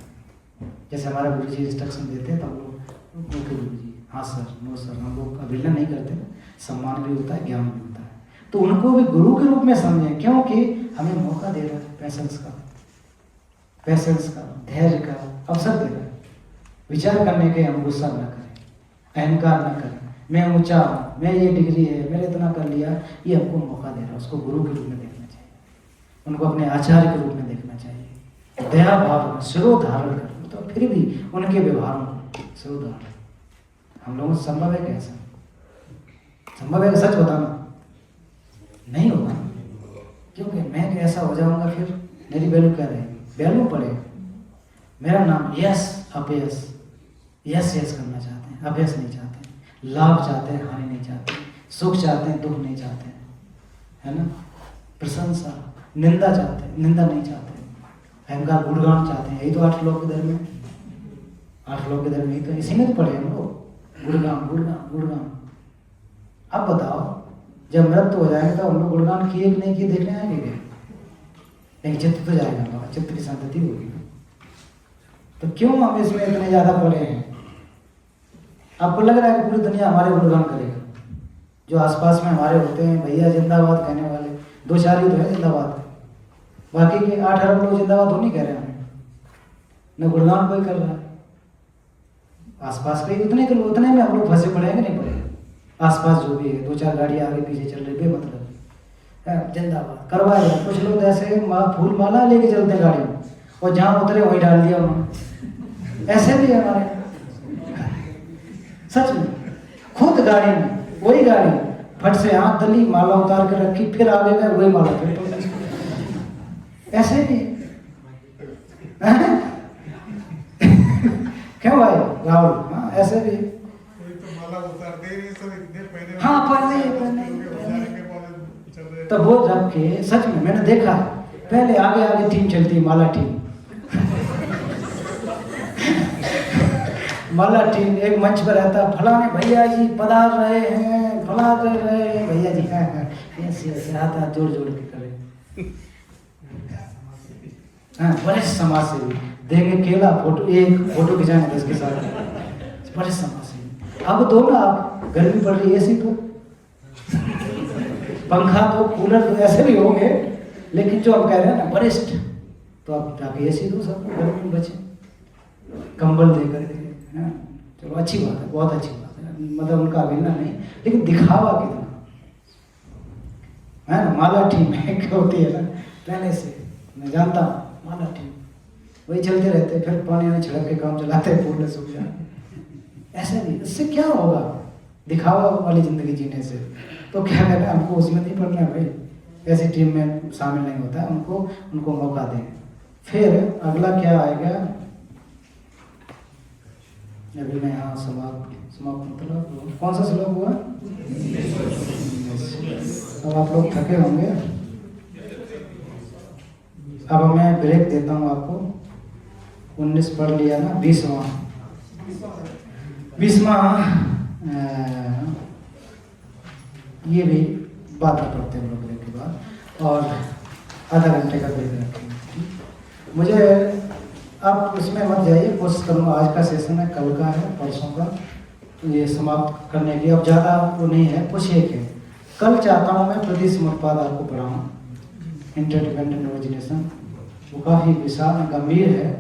जैसे हमारा गुरु जी इंस्ट्रक्शन देते हैं तो हम लोग ओके गुरु जी, हाँ सर, नो सर, हम लोग अवहेलना नहीं करते, सम्मान भी होता है, ज्ञान भी होता है। तो उनको भी गुरु के रूप में समझें, क्योंकि हमें मौका दे रहा है, पैसेंस का, धैर्य का अवसर दे रहा है। विचार करने के हम गुस्सा न करें, अहंकार न करें, मैं ऊंचा हूँ, मैं ये डिग्री है, मैंने इतना कर लिया, ये हमको मौका दे रहा है। उसको गुरु के रूप में देखना चाहिए, उनको अपने आचार्य के रूप में देखना चाहिए, दया भाव सिरोधारण कर, तो फिर भी उनके व्यवहारों को सिरोधारण। हम लोगों से संभव है? कैसा संभव है? सच बताना नहीं होगा, क्योंकि मैं ऐसा हो जाऊंगा फिर मेरी वैल्यू क्या रहेगी? वैल्यू पड़ेगा। मेरा नाम यस अपयस, यस यस करना चाहते हैं, अपयस नहीं चाहते हैं, लाभ चाहते हैं, हानि नहीं चाहते, सुख चाहते हैं, दुख नहीं चाहते हैं, है ना, प्रशंसा, निंदा चाहते हैं, निंदा नहीं चाहते हैं, अहंकार, गुणगान चाहते हैं। यही तो 8 श्लोक के धर्म में, 8 श्लोक के धर्म में तो इसी में तो पढ़े हम लोग, गुणगान गुणगान गुणगान। अब बताओ, जब मृत्यु हो जाएगा तो हम लोग गुणगान किए कि नहीं किए देखने आएंगे क्या? लेकिन चित्त तो जाएगा हमारा, चित्त की संतति होगी। तो क्यों हम इसमें इतने ज्यादा पड़े हैं? आपको लग रहा है कि पूरी दुनिया हमारे गुणगान करेगा? जो आसपास में हमारे होते हैं भैया जिंदाबाद कहने वाले 2-4 ही तो है जिंदाबाद, बाकी के 8 अरब लोग जिंदाबाद तो नहीं कह रहे हैं, न गुणगान कोई कर रहा है। आसपास के उतने के उतने में हम लोग फंसे पड़े हैं कि नहीं पड़े? आसपास जो भी है 2-4 गाड़ियाँ आगे पीछे चल रही, बेमतलब जिंदाबाद करवाए। कुछ लोग ऐसे फूल माला लेके चलते गाड़ी में, और जहाँ उतरे वहीं डाल दिया उन्होंने। ऐसे भी है हमारे, सच में, खुद गाड़ी में वही गाड़ी फट से हाथ दली, माला उतार के रखी, फिर आगे गए वही माला फिर ऐसे भी क्यों भाई राहुल? हाँ ऐसे भी, तो माला उतारते ही सब इतने पहले, हाँ पहले तो वो रख के, सच में मैंने देखा, पहले आगे आगे टीम चलती है, माला टीम माला टीम एक मंच पर रहता, फलाने भैया जी पधार रहे हैं, पधार रहे हैं भैया जी, ऐसे हाथ जोड़ जोड़ के करे। हाँ, बड़े समाज सेवी देंगे केला, फोटो, एक फोटो खिंचाएंगे इसके साथ, बड़े समाज सेवी। अब दो ना, आप गर्मी पड़ रही है, एसी तो, पंखा तो, कूलर तो, ऐसे भी होंगे, लेकिन जो हम कह रहे हैं ना वरिष्ठ, तो आप जाके एसी दो, सबको गर्मी में बचे, कंबल दे करके। हाँ चलो अच्छी बात है, बहुत अच्छी बात है, मतलब उनका अभिनय नहीं, लेकिन दिखावा कितना है ना। माला टीम है क्या होती है ना, पहले से मैं जानता हूँ, माला टीम वही चलते रहते, फिर पानी में छिड़क के काम चलाते, फूल सूख जाते। ऐसे भी, इससे क्या होगा? दिखावा वाली जिंदगी जीने से। तो क्या कहना है, हमको उसमें नहीं पड़ना है भाई, ऐसी टीम में शामिल नहीं होता है, उनको मौका दें। फिर अगला क्या आएगा? अभी मैं यहाँ समाप्त मतलब कौन सा श्लोक हुआ? अब आप लोग थके होंगे, अब मैं ब्रेक देता हूँ आपको। 19 पढ़ लिया ना, 20वां ये भी बात करते हैं हम लोग ब्रेक के बाद, और आधा घंटे का ब्रेक रखेंगे। मुझे आप उसमें मत जाइए, कोशिश करूँगा आज का सेशन है, कल का है, परसों का, तो ये समाप्त करने के लिए अब ज़्यादा वो नहीं है, कुछ एक है। कल चाहता हूँ मैं प्रतिसमर्पाद आपको पढ़ाऊँ, इंटरडिपेंडेंट ओरिजिनेशन। वो काफ़ी विशाल गंभीर है,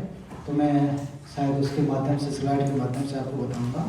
तो मैं शायद उसके माध्यम से, स्लाइड के माध्यम से आपको बताऊँगा।